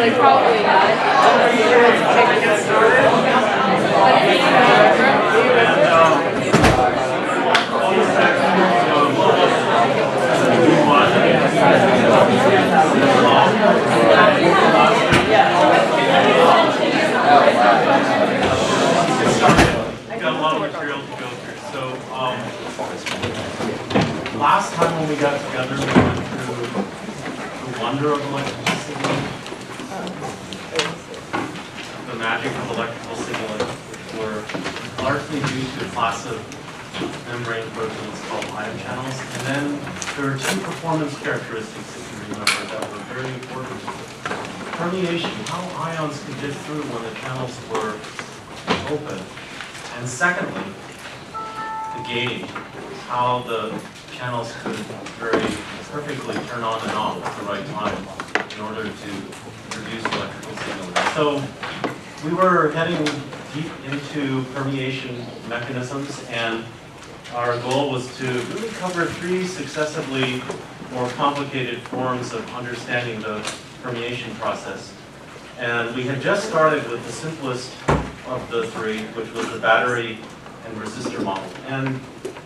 they probably got a lot of material to go through. So last time when we got together, we went through the wonder of electrical signaling, the magic of electrical signaling, which were largely due to a class of membrane proteins called ion channels. And then there are two performance characteristics, if you remember, that were very important. Permeation, how ions could get through when the channels were open. And secondly, the gating, how the channels could very perfectly turn on and off at the right time in order to produce electrical signaling. So we were heading deep into permeation mechanisms, and our goal was to really cover three successively more complicated forms of understanding the permeation process. And we had just started with the simplest of the three, which was the battery and resistor model. And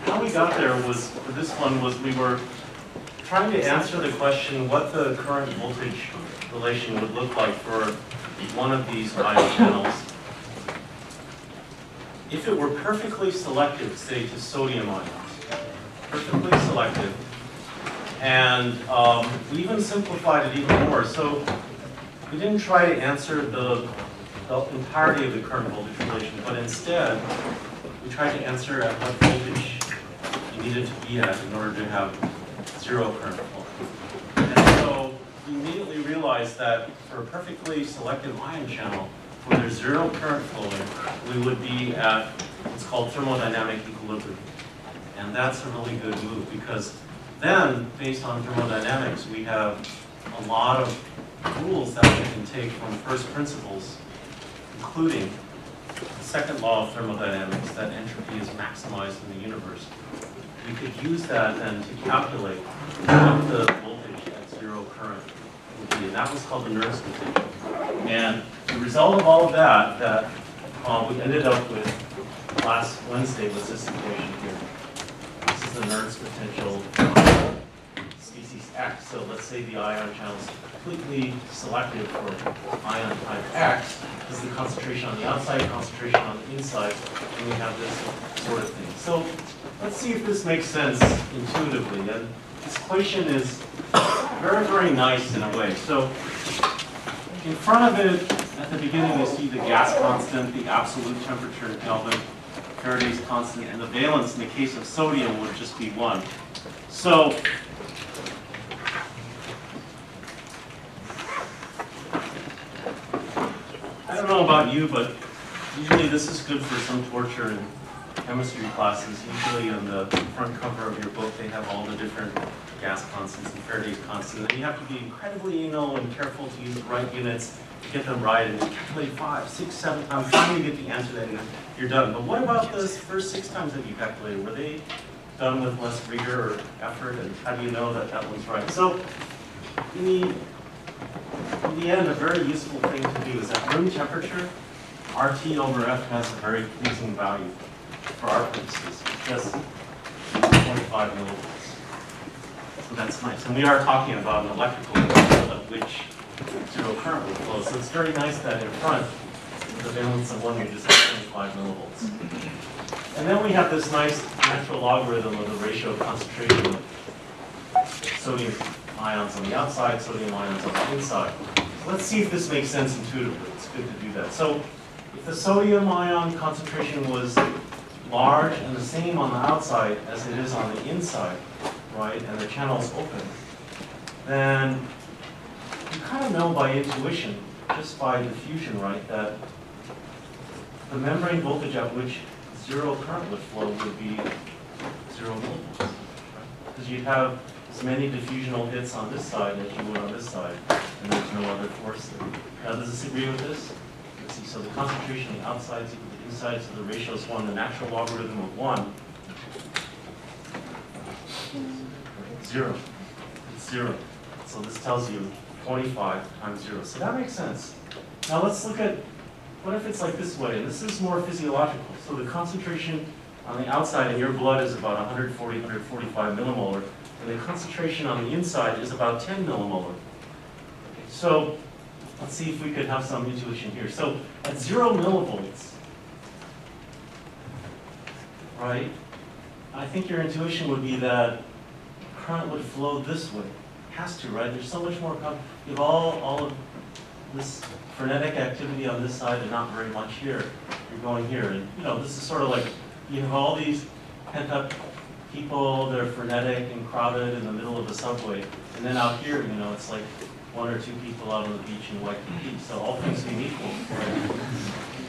how we got there was, for this one, was we were trying to answer the question what the current voltage relation would look like for one of these ion channels if it were perfectly selective, say, to sodium ions. Perfectly selective. And we even simplified it even more. So we didn't try to answer the entirety of the current voltage relation, but instead we tried to answer at what voltage you needed to be at in order to have zero current flow. And so we immediately realized that for a perfectly selective ion channel, where there's zero current flowing, we would be at what's called thermodynamic equilibrium. And that's a really good move, because then, based on thermodynamics, we have a lot of rules that we can take from first principles, including the second law of thermodynamics, that entropy is maximized in the universe. We could use that then to calculate what the voltage at zero current would be, and that was called the Nernst potential. And the result of all of that, we ended up with last Wednesday was this equation here. This is the Nernst potential species X. So let's say the ion channel is completely selective for ion type X. This is the concentration on the outside, concentration on the inside, and we have this sort of thing. So let's see if this makes sense intuitively. And this equation is very, very nice in a way. So in front of it, at the beginning, you see the gas constant, the absolute temperature in Kelvin, Faraday's constant, and the valence in the case of sodium would just be 1. So I don't know about you, but usually this is good for some torture in chemistry classes. Usually on the front cover of your book, they have all the different gas constants and Faraday's constant. And you have to be incredibly anal and careful to use the right units to get them right, and you calculate 5, 6, 7 times, finally you get the answer that you're done. But what about those first 6 times that you calculated? Were they done with less rigor or effort, and how do you know that that one's right? So in the end, a very useful thing to do is at room temperature, RT over F has a very pleasing value for our purposes, just 25 millivolts. So that's nice. And we are talking about an electrical field at which zero current will flow. So it's very nice that in front, with the valence of 1, you just have 25 millivolts. And then we have this nice natural logarithm of the ratio of concentration of sodium ions on the outside, sodium ions on the inside. So let's see if this makes sense intuitively. It's good to do that. So if the sodium ion concentration was large and the same on the outside as it is on the inside, right, and the channel's open, then you kind of know by intuition, just by diffusion, right, that the membrane voltage at which zero current would flow would be 0 millivolts, because you'd have as many diffusional hits on this side as you would on this side, and there's no other force there. Now, does this agree with this? Let's see. So the concentration on the outside is equal to the inside, so the ratio is 1. The natural logarithm of 1, 0. It's 0. So this tells you 25 times 0. So that makes sense. Now let's look at, what if it's like this way? And this is more physiological. So the concentration on the outside in your blood is about 140, 145 millimolar, and the concentration on the inside is about 10 millimolar. Okay, so let's see if we could have some intuition here. So at 0 millivolts, right, I think your intuition would be that current would flow this way. It has to, right? There's so much more, you have all of this frenetic activity on this side and not very much here. You're going here, and this is sort of like, you have all these pent up people, they're frenetic and crowded in the middle of the subway, and then out here, it's like 1 or 2 people out on the beach in Waikiki. So all things being equal, right?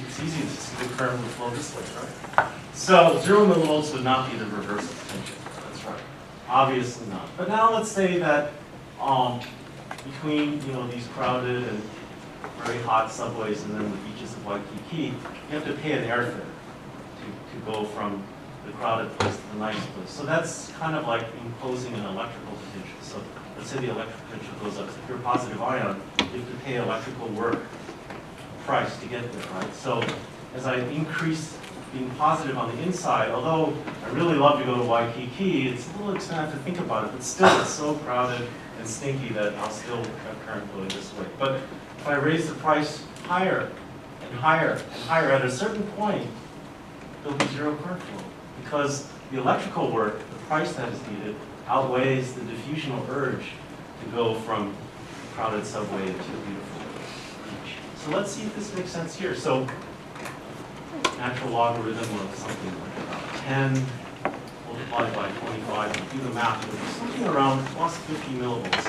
It's easy to see the current would flow this way, right? So 0 millivolts would not be the reverse of potential. That's right. Obviously not. But now let's say that between these crowded and very hot subways and then the beaches of Waikiki, you have to pay an airfare to go from the crowded place to the nice place. So that's kind of like imposing an electrical potential. So let's say the electrical potential goes up. So if you're a positive ion, you have to pay electrical work price to get there, right? So as I increase being positive on the inside, although I really love to go to Waikiki, it's a little expensive to think about it, but still it's so crowded and stinky that I'll still have current going this way. But if I raise the price higher and higher and higher, at a certain point, there'll be 0 current flow because the electrical work, the price that is needed, outweighs the diffusional urge to go from a crowded subway to a beautiful beach. So let's see if this makes sense here. So natural logarithm of something like about 10 multiplied by 25, and do the math, it'll be something around plus 50 millivolts.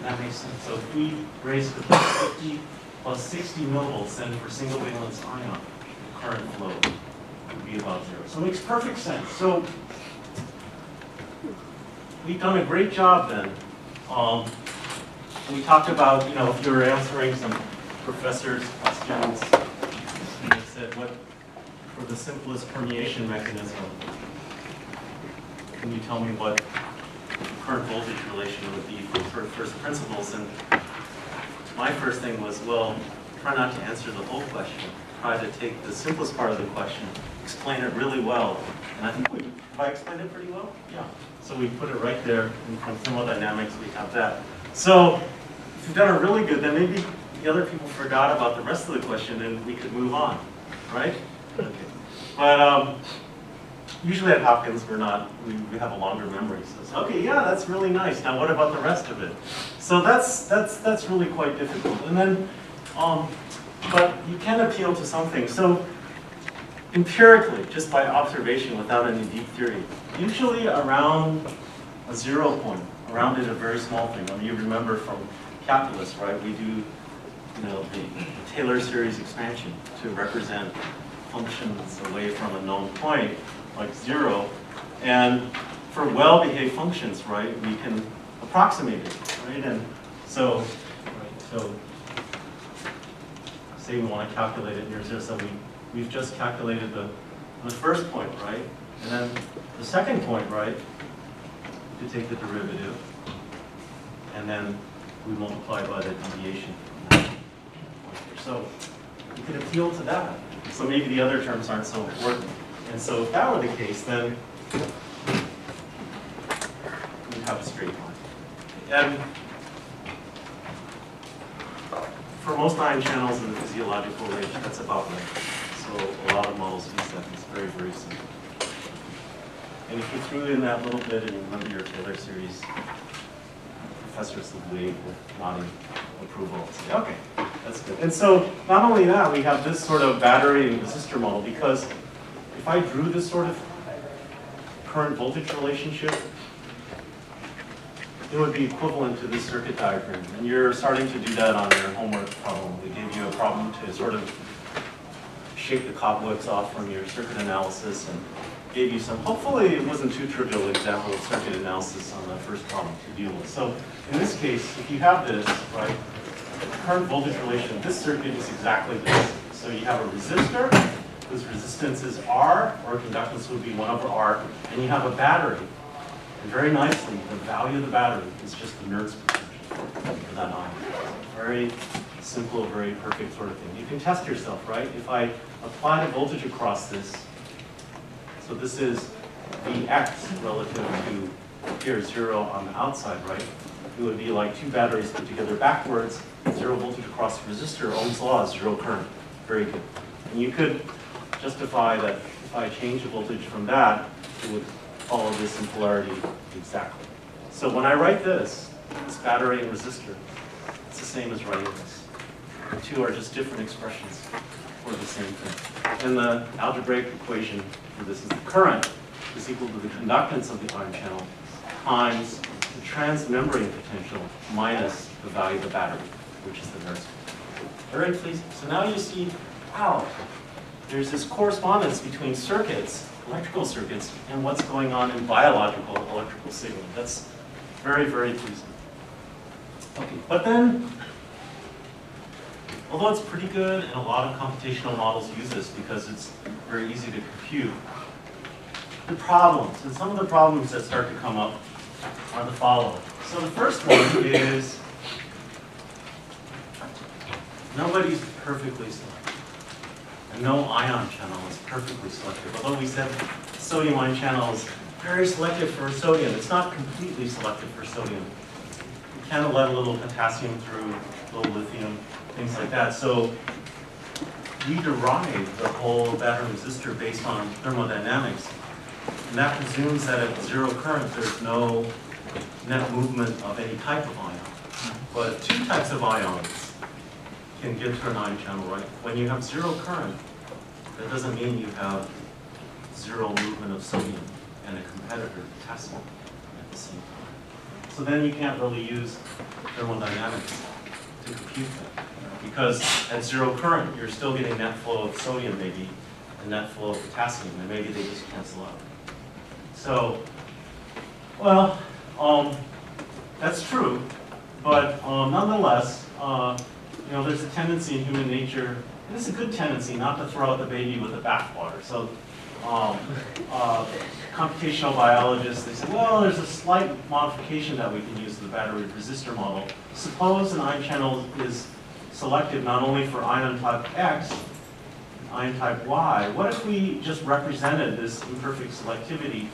That makes sense. So if we raise to plus 50 plus 60 millivolts, then for single valence ion, the current flow would be about 0. So it makes perfect sense. So we've done a great job then. We talked about, if you were answering some professor's questions, and they said, what for the simplest permeation mechanism, can you tell me what the current voltage relation would be for first principles? And my first thing was, well, try not to answer the whole question. Try to take the simplest part of the question, explain it really well. And I think have I explained it pretty well? Yeah. So we put it right there, and from thermodynamics we have that. So if you've done it really good, then maybe the other people forgot about the rest of the question and we could move on, right? Okay. But usually at Hopkins we have a longer memory. So it's, okay, yeah, that's really nice. Now what about the rest of it? So that's really quite difficult. And then, but you can appeal to something. So empirically, just by observation without any deep theory, usually around a 0 point, around it a very small thing. I mean, you remember from calculus, right? We do, the Taylor series expansion to represent functions away from a known point, like 0. And for well-behaved functions, right, we can approximate it, right? And so say we want to calculate it near 0, so we've just calculated the first point, right? And then the second point, right, to take the derivative, and then we multiply by the deviation from that. So you could appeal to that. So maybe the other terms aren't so important. And so if that were the case, then we'd have a straight line. And for most ion channels in the physiological range, that's about right. So a lot of models use that. It's very, very simple. And if you threw in that little bit and remember your Taylor series, professors would wave with nodding approval and say, okay, that's good. And so not only that, we have this sort of battery and resistor model, because if I drew this sort of current voltage relationship, it would be equivalent to this circuit diagram. And you're starting to do that on your homework problem. They gave you a problem to sort of shake the cobwebs off from your circuit analysis and gave you some, hopefully it wasn't too trivial example of circuit analysis on the first problem to deal with. So in this case, if you have this, right, the current voltage relation of this circuit is exactly this. So you have a resistor, whose resistance is R, or conductance would be 1 over R, and you have a battery. And very nicely, the value of the battery is just the Nernst potential for that ion. Very simple, very perfect sort of thing. You can test yourself, right? If I apply the voltage across this, so this is Vx relative to here, 0 on the outside, right? It would be like two batteries put together backwards, 0 voltage across the resistor, Ohm's law is 0 current. Very good. And you could justify that if I change the voltage from that, it would follow this in polarity exactly. So when I write this battery and resistor, it's the same as writing this. The two are just different expressions for the same thing. And the algebraic equation for this is the current is equal to the conductance of the ion channel times the transmembrane potential minus the value of the battery, which is the Nernst. Very pleasing. So now you see, wow, there's this correspondence between circuits, electrical circuits, and what's going on in biological electrical signaling. That's very, very pleasing. Okay, but then, although it's pretty good, and a lot of computational models use this because it's very easy to compute, the problems, and some of the problems that start to come up are the following. So the first one is nobody's perfectly selective. And no ion channel is perfectly selective. Although we said sodium ion channel is very selective for sodium, it's not completely selective for sodium. You can let a little potassium through, a little lithium, things like that. So we derive the whole battery resistor based on thermodynamics. And that presumes that at 0 current, there's no net movement of any type of ion. But two types of ions can get to an ion channel, right? When you have 0 current, that doesn't mean you have 0 movement of sodium and a competitor, potassium, at the same time. So then you can't really use thermodynamics to compute that. Because at 0 current, you're still getting net flow of sodium, maybe, and net flow of potassium, and maybe they just cancel out. So, well, that's true, but nonetheless, there's a tendency in human nature, and it's a good tendency not to throw out the baby with the bathwater. So, computational biologists, they say, well, there's a slight modification that we can use in the battery resistor model. Suppose an ion channel is selective not only for ion type X, ion type Y. What if we just represented this imperfect selectivity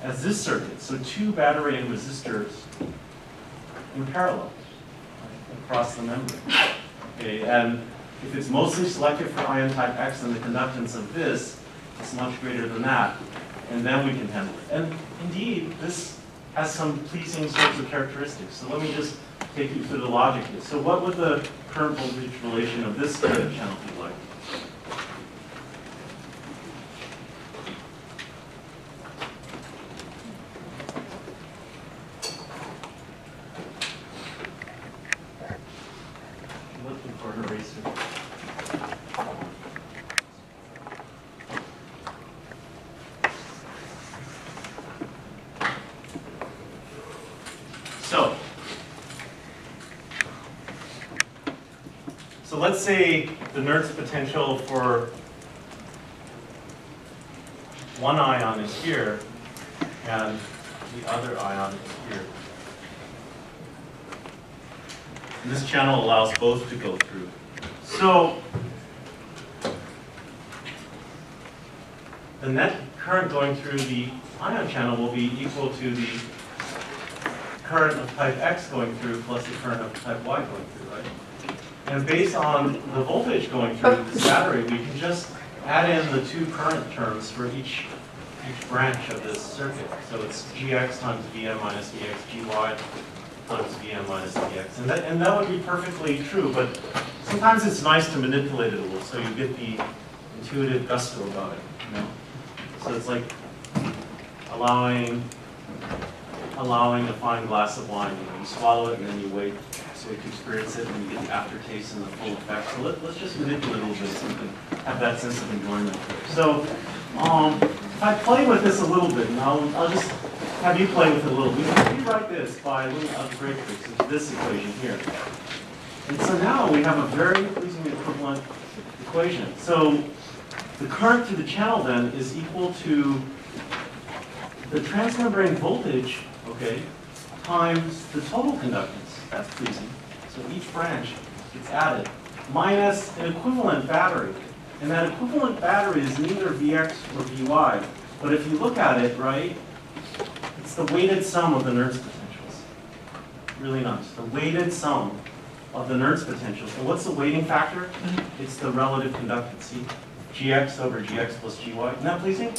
as this circuit? So two battery and resistors in parallel, right, across the membrane. Okay, and if it's mostly selective for ion type X, then the conductance of this is much greater than that, and then we can handle it. And indeed, this has some pleasing sorts of characteristics. So let me just take you through the logic here. So what would the current voltage relation of this kind of channel be like? I'm looking for an eraser. So let's say the Nernst potential for one ion is here, and the other ion is here. And this channel allows both to go through. So the net current going through the ion channel will be equal to the current of type X going through plus the current of type Y going through, right? And based on the voltage going through this battery, we can just add in the two current terms for each branch of this circuit. So it's Gx times Vm minus Vx, Gy times Vm minus Vx. And that would be perfectly true, but sometimes it's nice to manipulate it a little so you get the intuitive gusto about it. You know? So it's like allowing a fine glass of wine. You swallow it and then you wait so you can experience it and you get the aftertaste and the full effect. So let's just manipulate a little bit so you can have that sense of enjoyment. So if I play with this a little bit, and I'll just have you play with it a little bit. We can rewrite this by little algebraic tricks into this equation here. And so now we have a very pleasing equivalent equation. So the current through the channel then is equal to the transmembrane voltage, okay, times the total conductance. That's pleasing. So each branch gets added, minus an equivalent battery. And that equivalent battery is neither Vx or Vy. But if you look at it, right, it's the weighted sum of the Nernst potentials. Really nice. The weighted sum of the Nernst potentials. And what's the weighting factor? It's the relative conductance. See? Gx over Gx plus Gy. Isn't that pleasing?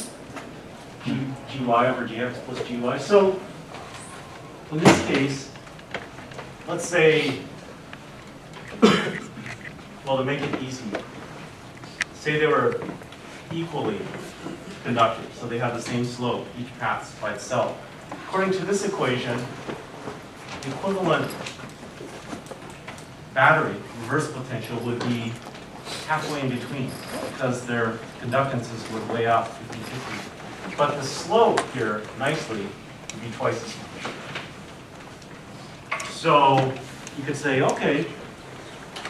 Gy over Gx plus Gy. So in this case, let's say, well, to make it easy, say they were equally conductive, so they have the same slope, each path by itself. According to this equation, the equivalent battery reverse potential would be halfway in between, because their conductances would weigh out 50-50. But the slope here, nicely, would be twice as much. So you could say, okay,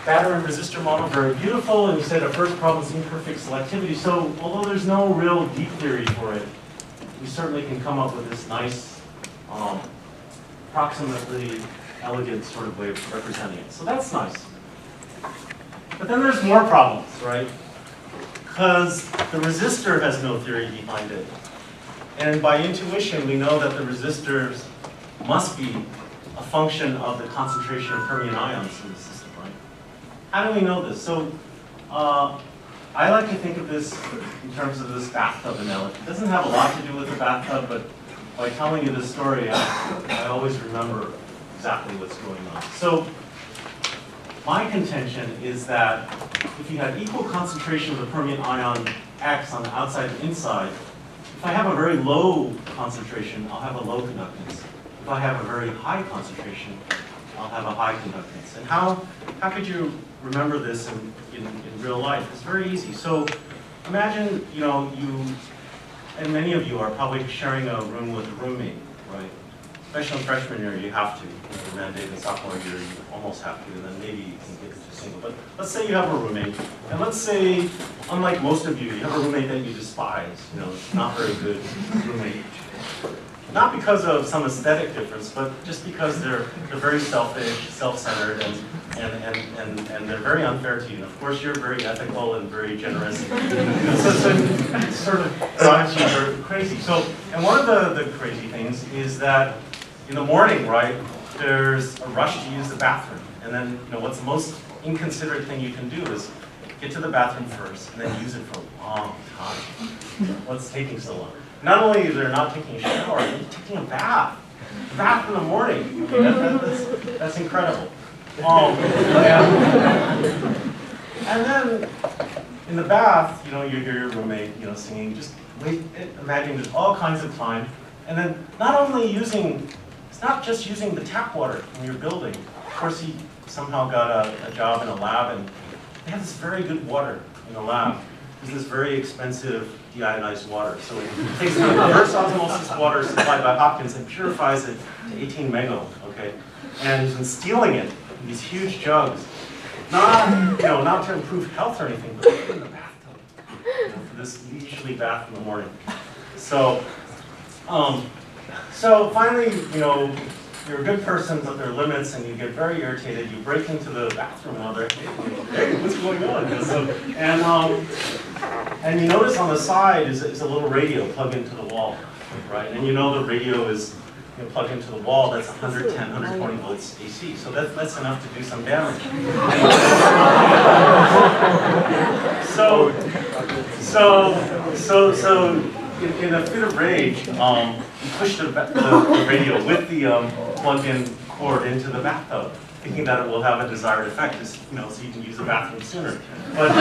battery and resistor model, very beautiful, and you said at first problem is imperfect selectivity. So although there's no real deep theory for it, we certainly can come up with this nice, approximately elegant sort of way of representing it. So that's nice. But then there's more problems, right? Because the resistor has no theory behind it. And by intuition, we know that the resistors must be a function of the concentration of fermion ions in the system, right? How do we know this? So I like to think of this in terms of this bathtub analogy. It doesn't have a lot to do with the bathtub, but by telling you this story, I always remember exactly what's going on. So my contention is that if you have equal concentration of the fermion ion X on the outside and inside, if I have a very low concentration, I'll have a low conductance. If I have a very high concentration, I'll have a high conductance. And how could you remember this in real life? It's very easy. So imagine, you and many of you are probably sharing a room with a roommate, right? Especially in freshman year, you have to. In mandate in sophomore year, you almost have to, and then maybe you can get into single. But let's say you have a roommate, and let's say, unlike most of you, you have a roommate that you despise. It's not very good roommate. Not because of some aesthetic difference, but just because they're very selfish, self-centered, and they're very unfair to you. And of course, you're very ethical and very generous. So it sort of drives you crazy. So, and one of the crazy things is that in the morning, right, there's a rush to use the bathroom. And then, what's the most inconsiderate thing you can do is get to the bathroom first and then use it for a long time. What's taking so long? Not only is they're not taking a shower, they're taking a bath. A bath in the morning. That's incredible. And then in the bath, you hear your roommate, singing. Just wait, imagine there's all kinds of time. And then it's not just using the tap water from your building. Of course, he somehow got a job in a lab, and they have this very good water in the lab. There's this very expensive deionized water. So it takes the reverse osmosis water supplied by Hopkins and purifies it to 18 mego, okay? And he's been stealing it in these huge jugs. Not to improve health or anything, but in the bathtub. For this leisurely bath in the morning. So finally, you're a good person, but there are limits, and you get very irritated. You break into the bathroom while they're, hey, what's going on? And you notice on the side is a little radio plugged into the wall, right? And the radio is plugged into the wall. That's 110, 120 volts AC. So that's enough to do some damage. So in a fit of rage, you push the radio with the plug-in cord into the bathtub, thinking that it will have a desired effect, so you can use the bathroom sooner. But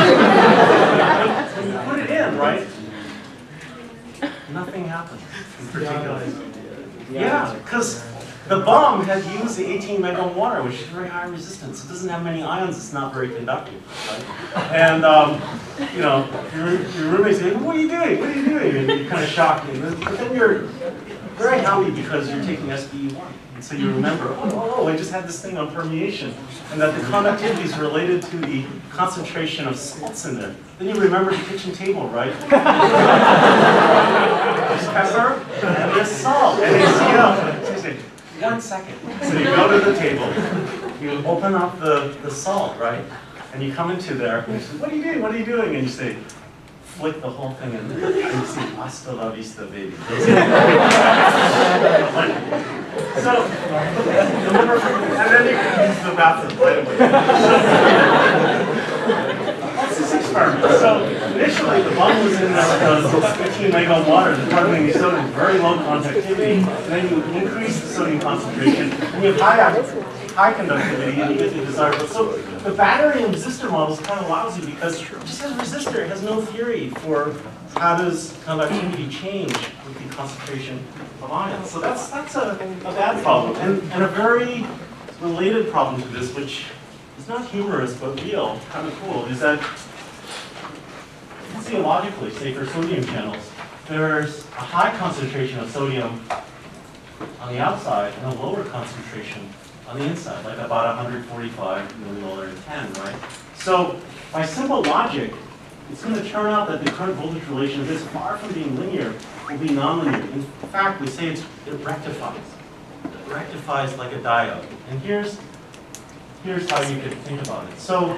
when you put it in, right, nothing happens in particular. Yeah, because the bomb had used the 18 megohm water, which is very high resistance. It doesn't have many ions. It's not very conductive. Right? And your roommate says, "What are you doing? What are you doing?" And you're kind of shocked. But then you're very happy because you're taking SBE1. And so you remember, oh, I just had this thing on permeation, and that the conductivity is related to the concentration of salts in there. Then you remember the kitchen table, right? There's pepper, and there's salt, NaCl. 1 second. So you go to the table, you open up the salt, right? And you come into there, and you say, what are you doing? What are you doing? And you say, flick the whole thing in there. And you say, hasta la vista, baby. So, and then you can use the bathroom right away. That's this experiment. So, initially, the bung was in there 15 megohm water, the carbonate sodium, very low conductivity. And then you increase the sodium concentration, and you have high conductivity, and you get the desired. So, the battery and resistor model is kind of lousy because it just has a resistor. It has no theory for how does conductivity change with the concentration of ions. So that's a bad problem. And a very related problem to this, which is not humorous but real, kind of cool, is that physiologically, say for sodium channels, there's a high concentration of sodium on the outside and a lower concentration on the inside, like about 145 millimolar in 10, right? So by simple logic, it's going to turn out that the current voltage relation of this, far from being linear, will be nonlinear. In fact, we say it rectifies. It rectifies like a diode. And here's how you could think about it. So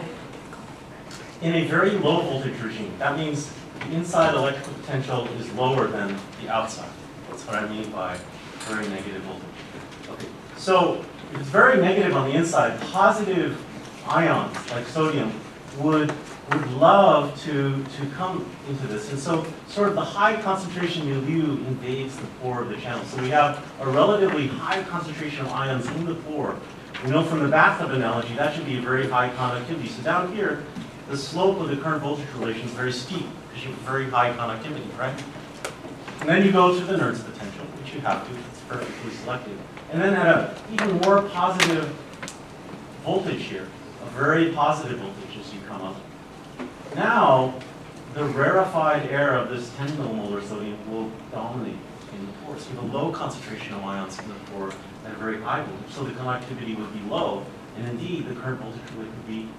in a very low voltage regime, that means the inside electrical potential is lower than the outside. That's what I mean by very negative voltage. Okay. So if it's very negative on the inside, positive ions like sodium would love to come into this. And so sort of the high concentration milieu invades the pore of the channel. So we have a relatively high concentration of ions in the pore. We know from the bathtub analogy that should be a very high conductivity. So down here, the slope of the current voltage relation is very steep because you have very high conductivity, right? And then you go to the Nernst potential, which you have to, it's perfectly selected. And then at an even more positive voltage here, a very positive voltage as you come up. Now, the rarefied air of this 10 millimolar sodium will dominate in the pore. So you have a low concentration of ions in the pore at a very high voltage. So the conductivity would be low, and indeed the current voltage would be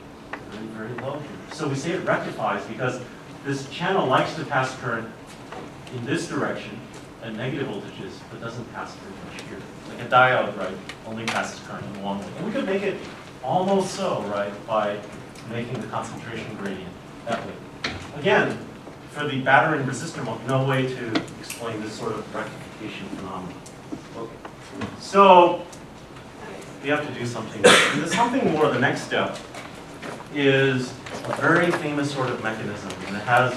very, very low here. So we say it rectifies because this channel likes to pass current in this direction at negative voltages, but doesn't pass very much here. Like a diode, right, only passes current in one way. And we could make it almost so, right, by making the concentration gradient that way. Again, for the battery and resistor mode, no way to explain this sort of rectification phenomenon. Okay. So we have to do something. And the something more, the next step, is a very famous sort of mechanism, and it has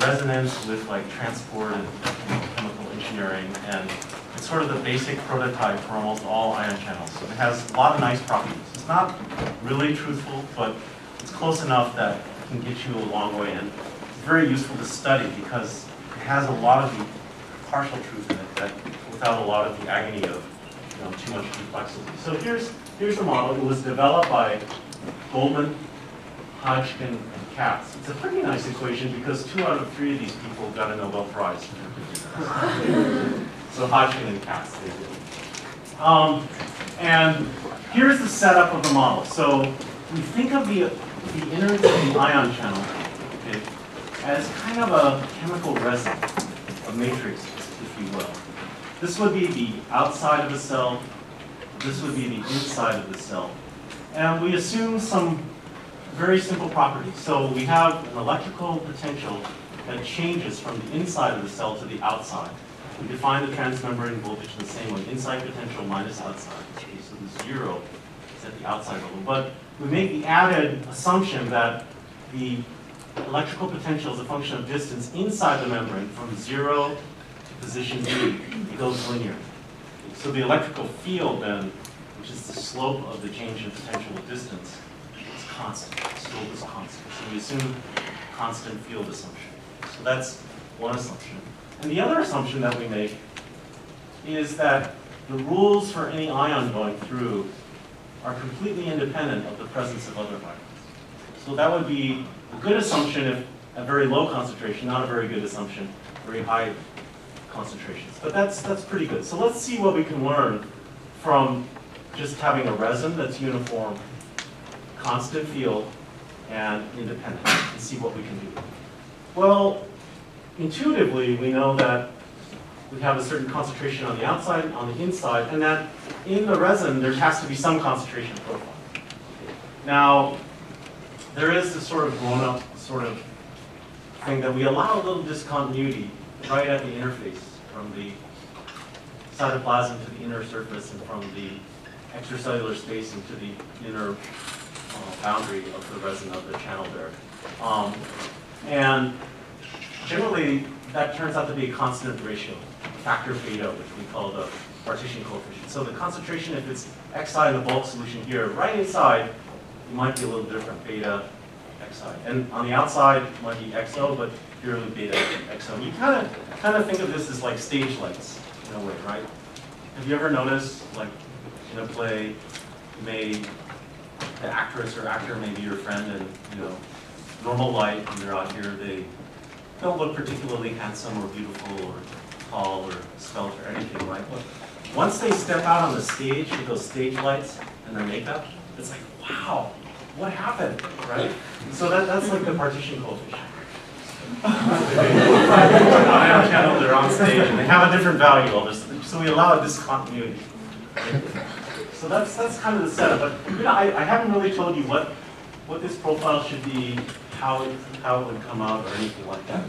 resonance with like transport and chemical engineering, and it's sort of the basic prototype for almost all ion channels. So it has a lot of nice properties. It's not really truthful, but it's close enough that it can get you a long way, and it's very useful to study because it has a lot of the partial truth in it that without a lot of the agony of too much complexity. So here's the model. It was developed by Goldman, Hodgkin, and Katz. It's a pretty nice equation because 2 out of 3 of these people got a Nobel Prize. So Hodgkin and Katz, they did. And here's the setup of the model. So we think of the innards of the ion channel, okay, as kind of a chemical resin, a matrix, if you will. This would be the outside of the cell. This would be the inside of the cell. And we assume some very simple properties. So we have an electrical potential that changes from the inside of the cell to the outside. We define the transmembrane voltage the same way, inside potential minus outside. Okay, so the 0 is at the outside level. But we make the added assumption that the electrical potential is a function of distance inside the membrane from 0 to position B. It goes linear. So the electrical field then, which is the slope of the change in potential with distance, is constant. The slope is constant. So we assume constant field assumption. So that's one assumption. And the other assumption that we make is that the rules for any ion going through are completely independent of the presence of other ions. So that would be a good assumption if at very low concentration, not a very good assumption, very high concentrations. But that's pretty good. So let's see what we can learn from just having a resin that's uniform, constant field, and independent, and see what we can do. Well, intuitively, we know that we have a certain concentration on the outside, on the inside, and that in the resin, there has to be some concentration profile. Now, there is this sort of grown-up sort of thing that we allow a little discontinuity right at the interface from the cytoplasm to the inner surface and from the extracellular space into the inner boundary of the resin of the channel there. And generally, that turns out to be a constant ratio, factor beta, which we call the partition coefficient. So the concentration, if it's xi in the bulk solution here, right inside, it might be a little different, beta xi. And on the outside, it might be xo, but here it would be beta xo. You kind of think of this as like stage lights in a way, right? Have you ever noticed, like in a play, the actress or actor may be your friend, and normal light when they're out here, they don't look particularly handsome or beautiful or tall or svelte or anything, right? But once they step out on the stage with those stage lights and their makeup, it's like, wow, what happened, right? So that's like the partition coefficient. Ion channel, they're on stage and they have a different value, all this, so we allow a discontinuity. So that's kind of the setup. But I haven't really told you what this profile should be, how it would come out, or anything like that.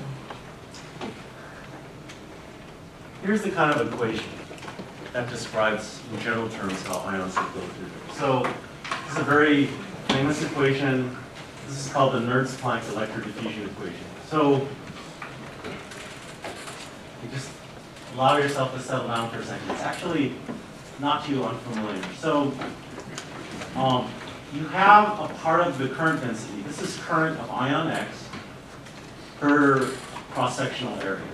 Here's the kind of equation that describes, in general terms, how ions would go through. So this is a very famous equation. This is called the Nernst-Planck electrodiffusion equation. So you just allow yourself to settle down for a second. It's actually not too unfamiliar. So you have a part of the current density. This is current of ion x per cross-sectional area,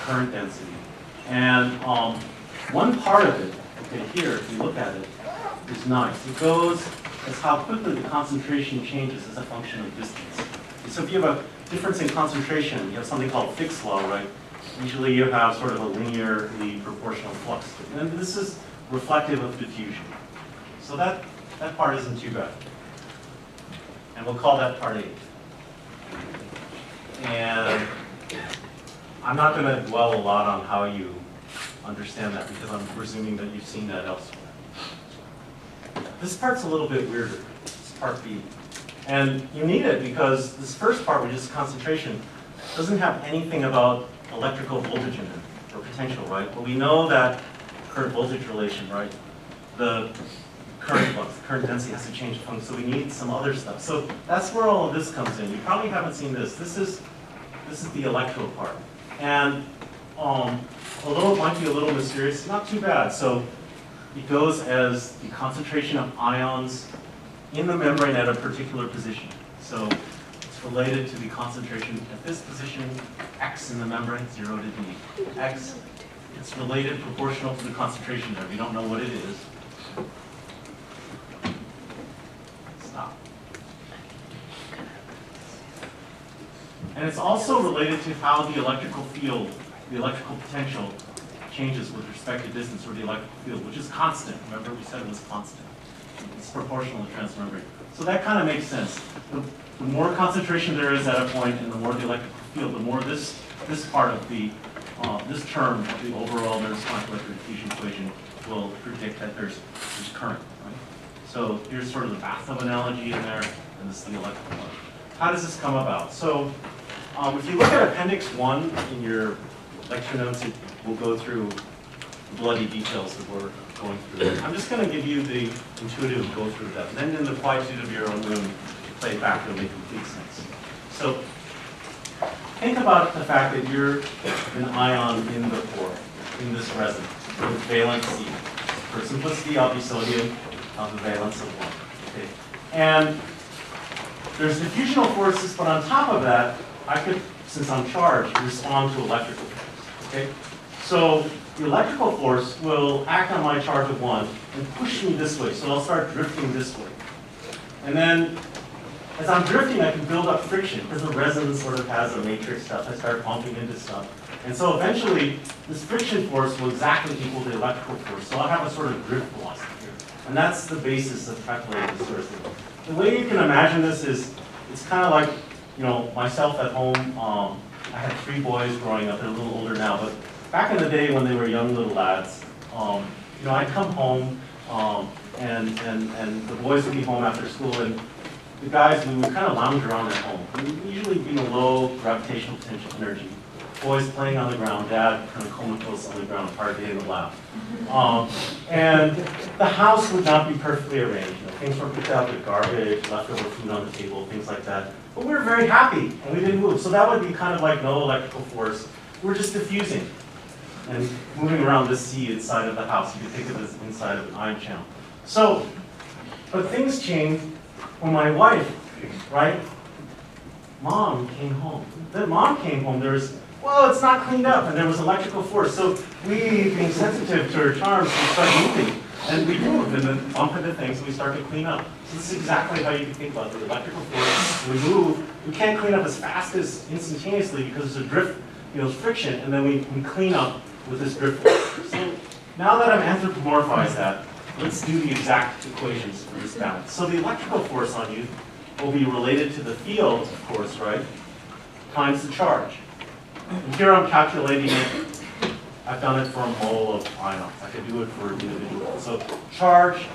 current density. And one part of it, okay, here, if you look at it, is nice. It goes as how quickly the concentration changes as a function of distance. So if you have a difference in concentration, you have something called Fick's law, right? Usually you have sort of a linearly proportional flux. And this is reflective of diffusion. So that part isn't too bad. And we'll call that part 8. And I'm not going to dwell a lot on how you understand that because I'm presuming that you've seen that elsewhere. This part's a little bit weirder. It's part B. And you need it because this first part, which is concentration, doesn't have anything about electrical voltage in it, or potential, right? But we know that current voltage relation, right? The current flux, the current density has to change the function, so we need some other stuff. So that's where all of this comes in. You probably haven't seen this. This is the electrode part. And although it might be a little mysterious, it's not too bad. So it goes as the concentration of ions in the membrane at a particular position. So it's related to the concentration at this position, x in the membrane, 0 to d. X, it's related proportional to the concentration there. We don't know what it is. Stop. And it's also related to how the electrical field, the electrical potential, changes with respect to distance, or the electrical field, which is constant. Remember, we said it was constant. It's proportional to transmembrane. So that kind of makes sense. The more concentration there is at a point, and the more the electrical field, the more this part of the this term of the overall Nernst-Planck electrodiffusion equation will predict that there's current. Right? So here's sort of the bathtub analogy in there, and this is the electrical one. How does this come about? So if you look at Appendix 1 in your lecture notes, it will go through the bloody details that we're going through. I'm just going to give you the intuitive go through that. And then in the quietude of your own room, play it back, it'll make complete sense. So think about the fact that you're an ion in the core, in this resin, with valence C. For simplicity, I'll be sodium, I'll have a valence of 1. Okay? And there's diffusional forces, but on top of that, I could, since I'm charged, respond to electrical force. Okay? So the electrical force will act on my charge of 1 and push me this way, so I'll start drifting this way. And then, as I'm drifting, I can build up friction, because the resin sort of has a matrix stuff. I start bumping into stuff. And so eventually, this friction force will exactly equal the electrical force, so I'll have a sort of drift velocity here. And that's the basis of calculating this sort of thing. The way you can imagine this is, it's kind of like, myself at home. I had 3 boys growing up. They're a little older now, but back in the day when they were young little lads, I'd come home and the boys would be home after school, and the guys, we would kind of lounge around at home. We usually be in low gravitational potential energy. Boys playing on the ground, dad kind of comatose on the ground, hard day in the lab. And the house would not be perfectly arranged. You know, things were picked out with garbage, leftover food on the table, things like that. But we were very happy, and we didn't move. So that would be kind of like no electrical force. We're just diffusing and moving around this sea inside of the house. You could think of it as inside of an ion channel. So, but things changed when my wife, right? Mom came home. Then mom came home, there was, well, it's not cleaned up, and there was electrical force. So we, being sensitive to her charms, we start moving. And we move, and then bump into things, and we start to clean up. So this is exactly how you can think about it. The electrical force, we move, we can't clean up as fast as instantaneously because there's a drift, friction, and then we clean up with this drift force. So now that I've anthropomorphized that, let's do the exact equations for this balance. So the electrical force on you will be related to the field, of course, right, times the charge. And here I'm calculating it. I've done it for a mole of ions. I could do it for an individual. So charge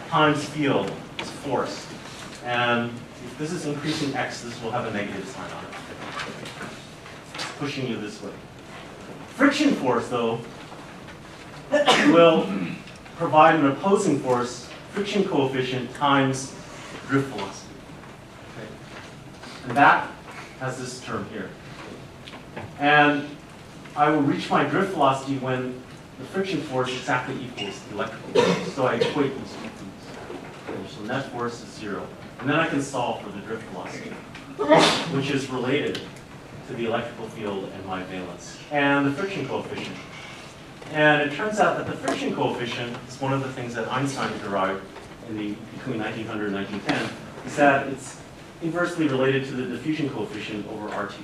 times field is force. And if this is increasing x, this will have a negative sign on it. It's pushing you this way. Friction force, though, will provide an opposing force, friction coefficient times drift velocity. Okay. And that has this term here. And I will reach my drift velocity when the friction force exactly equals the electrical force. So I equate these two things. Okay, so net force is 0. And then I can solve for the drift velocity, which is related to the electrical field and my valence, and the friction coefficient. And it turns out that the friction coefficient is one of the things that Einstein derived between 1900 and 1910, is that it's inversely related to the diffusion coefficient over RT.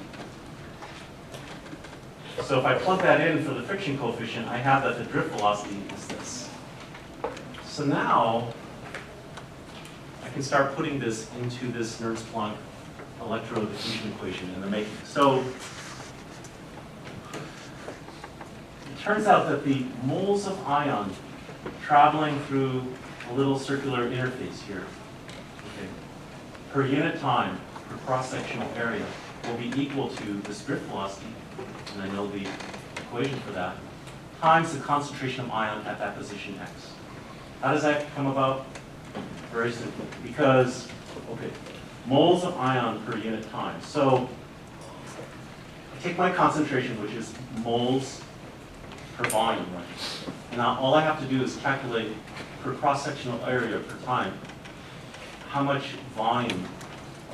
So if I plug that in for the friction coefficient, I have that the drift velocity is this. So now I can start putting this into this Nernst-Planck electrodiffusion equation in the making. So it turns out that the moles of ion traveling through a little circular interface here, okay, per unit time, per cross-sectional area, will be equal to this drift velocity, and I know the equation for that, times the concentration of ion at that position x. How does that come about? Very simply, because, okay, moles of ion per unit time. So I take my concentration, which is moles per volume, right? Now all I have to do is calculate per cross-sectional area per time how much volume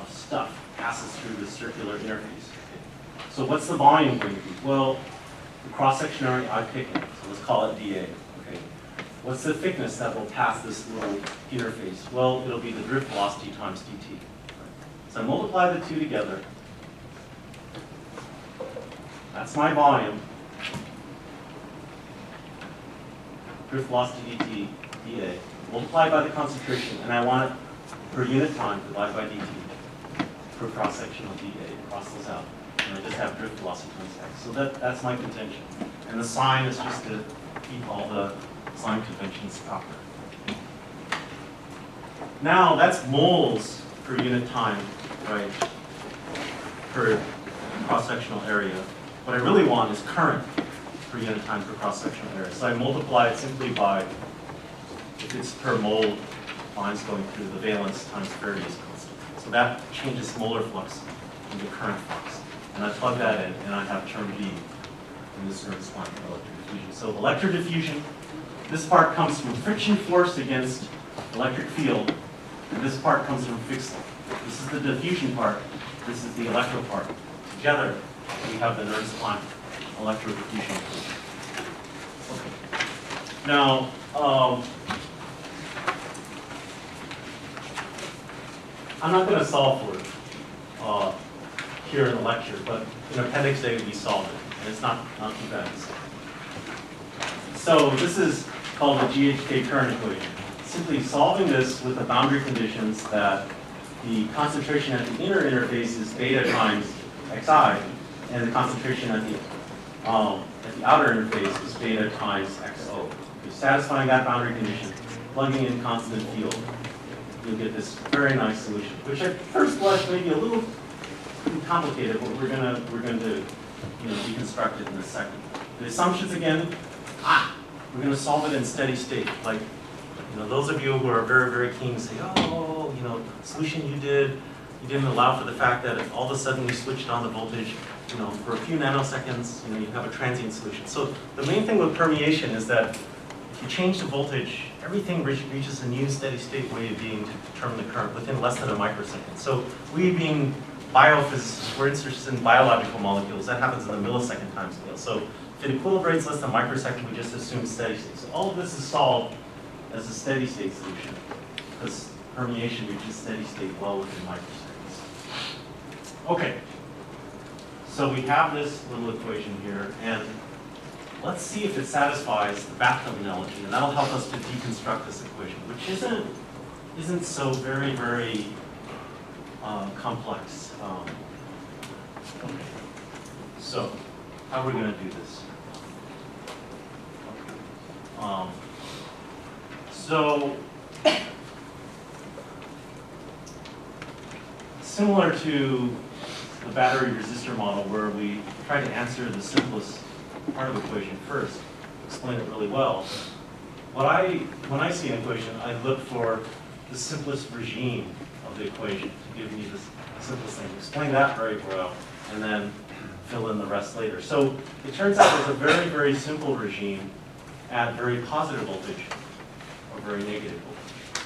of stuff passes through this circular interface. So what's the volume going to be? Well, the cross-sectional area I'm picking, so let's call it dA. Okay. What's the thickness that will pass this little interface? Well, it'll be the drift velocity times dt. Right? So I multiply the two together. That's my volume. Drift velocity dt, dA. Multiplied by the concentration, and I want it per unit time divided by dt per cross-sectional dA. Cross those out. And I just have drift velocity times x. So that's my contention. And the sign is just to keep all the sign conventions proper. Now that's moles per unit time, right? Per cross-sectional area. What I really want is current per unit time per cross-sectional area. So I multiply it simply by, if it's per mole lines going through, the valence times Faraday is constant. So that changes molar flux into current flux. And I plug that in, and I have term V in this Nernst-Planck electrodiffusion. So electrodiffusion, this part comes from friction force against electric field, and this part comes from fixed. This is the diffusion part, this is the electro part. Together, we have the Nernst-Planck electrodiffusion equation. Okay. Now, I'm not going to solve for it here in the lecture, but in Appendix A we solved it, and it's not too bad. So this is called the GHK current equation. Simply solving this with the boundary conditions that the concentration at the inner interface is beta times xi, and the concentration at the outer interface is beta times xo. You're satisfying that boundary condition, plugging in constant field. you'll get this very nice solution, which at first blush may be a little complicated, but we're going to deconstruct it in a second. The assumptions again, we're going to solve it in steady state. Like, those of you who are very, very keen to say, oh, solution you didn't allow for the fact that all of a sudden you switched on the voltage, for a few nanoseconds, you have a transient solution. So the main thing with permeation is that if you change the voltage, everything reaches a new steady state way of being to determine the current within less than a microsecond. So we being biophysicists, we're interested in biological molecules. That happens in the millisecond time scale. So if it equilibrates less than a microsecond, we just assume steady state. So all of this is solved as a steady state solution, because permeation reaches steady state well within microseconds. Okay, so we have this little equation here, and let's see if it satisfies the bathtub analogy, and that'll help us to deconstruct this equation, which isn't so very, very complex. Okay. So how are we going to do this? So similar to the battery resistor model, where we try to answer the simplest part of the equation first, explain it really well. When I see an equation, I look for the simplest regime of the equation to give me the simplest thing. Explain that very well, and then fill in the rest later. So it turns out there's a very, very simple regime at very positive voltage or very negative voltage.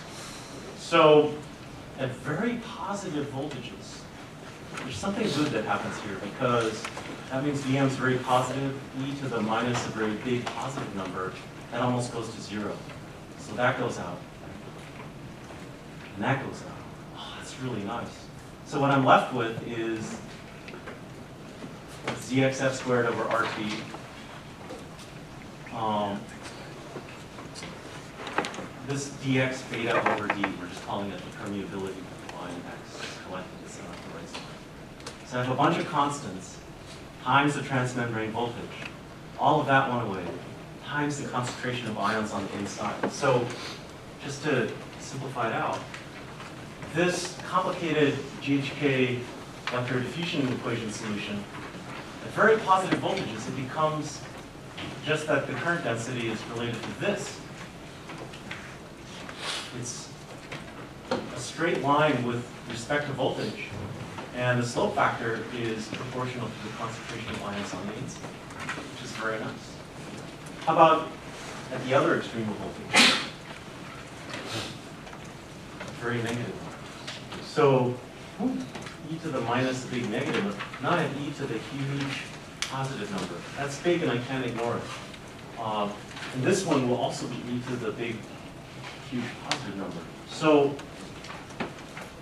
So at very positive voltages, there's something good that happens here, because that means VM is very positive. E to the minus a very big positive number, that almost goes to 0. So that goes out. And that goes out. Oh, that's really nice. So what I'm left with is ZXF squared over RT. This dx beta over d, we're just calling it the permeability of line x collected. It's not the right side. So I have a bunch of constants times the transmembrane voltage. All of that went away, times the concentration of ions on the inside. So just to simplify it out, this complicated GHK vector diffusion equation solution, at very positive voltages, it becomes just that the current density is related to this. It's a straight line with respect to voltage, and the slope factor is proportional to the concentration of ions on the inside, which is very nice. How about at the other extreme of voltage? Very negative. So e to the minus the big negative, now I have e to the huge positive number. That's big and I can't ignore it. And this one will also be e to the big huge positive number. So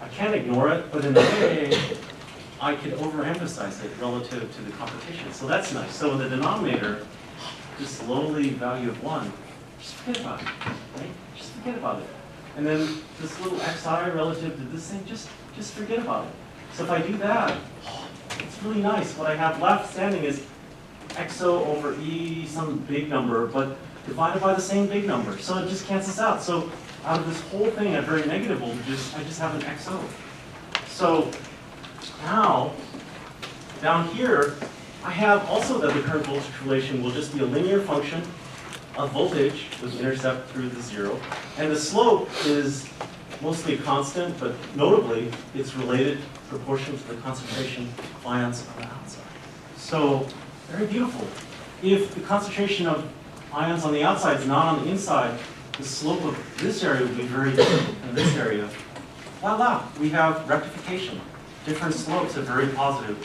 I can't ignore it, but in a way, I could overemphasize it relative to the competition. So that's nice. So in the denominator, this lowly value of 1, just forget about it, right? Just forget about it. And then this little xi relative to this thing, just forget about it. So if I do that, it's really nice. What I have left standing is xo over e, some big number, but divided by the same big number. So it just cancels out. So out of this whole thing at very negative voltages, I just have an xo. So now, down here, I have also that the current voltage relation will just be a linear function of voltage with intercept through the 0. And the slope is mostly constant, but notably, it's related proportional to the concentration of ions on the outside. So, very beautiful. If the concentration of ions on the outside is not on the inside, the slope of this area would be very different than this area. Voila, we have rectification. Different slopes are very positive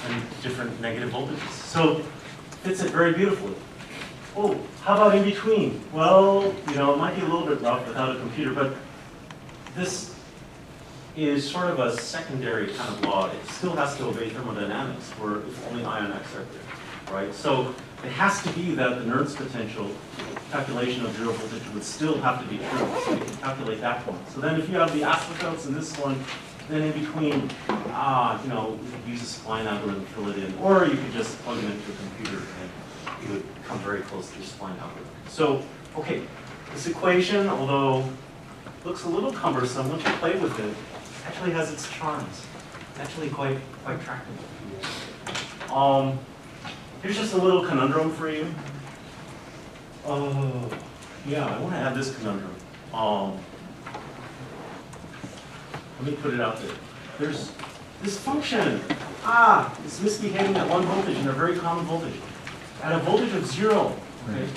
and different negative voltages. So, fits it very beautifully. Oh, how about in between? Well, it might be a little bit rough without a computer, but this is sort of a secondary kind of law. It still has to obey thermodynamics, where if only ion x are there, right? So it has to be that the Nernst potential calculation of 0 voltage would still have to be true, so we can calculate that point. So then if you have the asymptotes in this one, then in between, you could use a spline algorithm to fill it in, or you could just plug it into a computer and you would come very close to your spline algorithm. So, okay, this equation, although looks a little cumbersome. Once you play with it, actually has its charms. It's actually quite tractable. Here's just a little conundrum for you. Yeah, I want to add this conundrum. Let me put it out there. There's this function. It's misbehaving at 1 voltage in a very common voltage. At a voltage of 0, okay,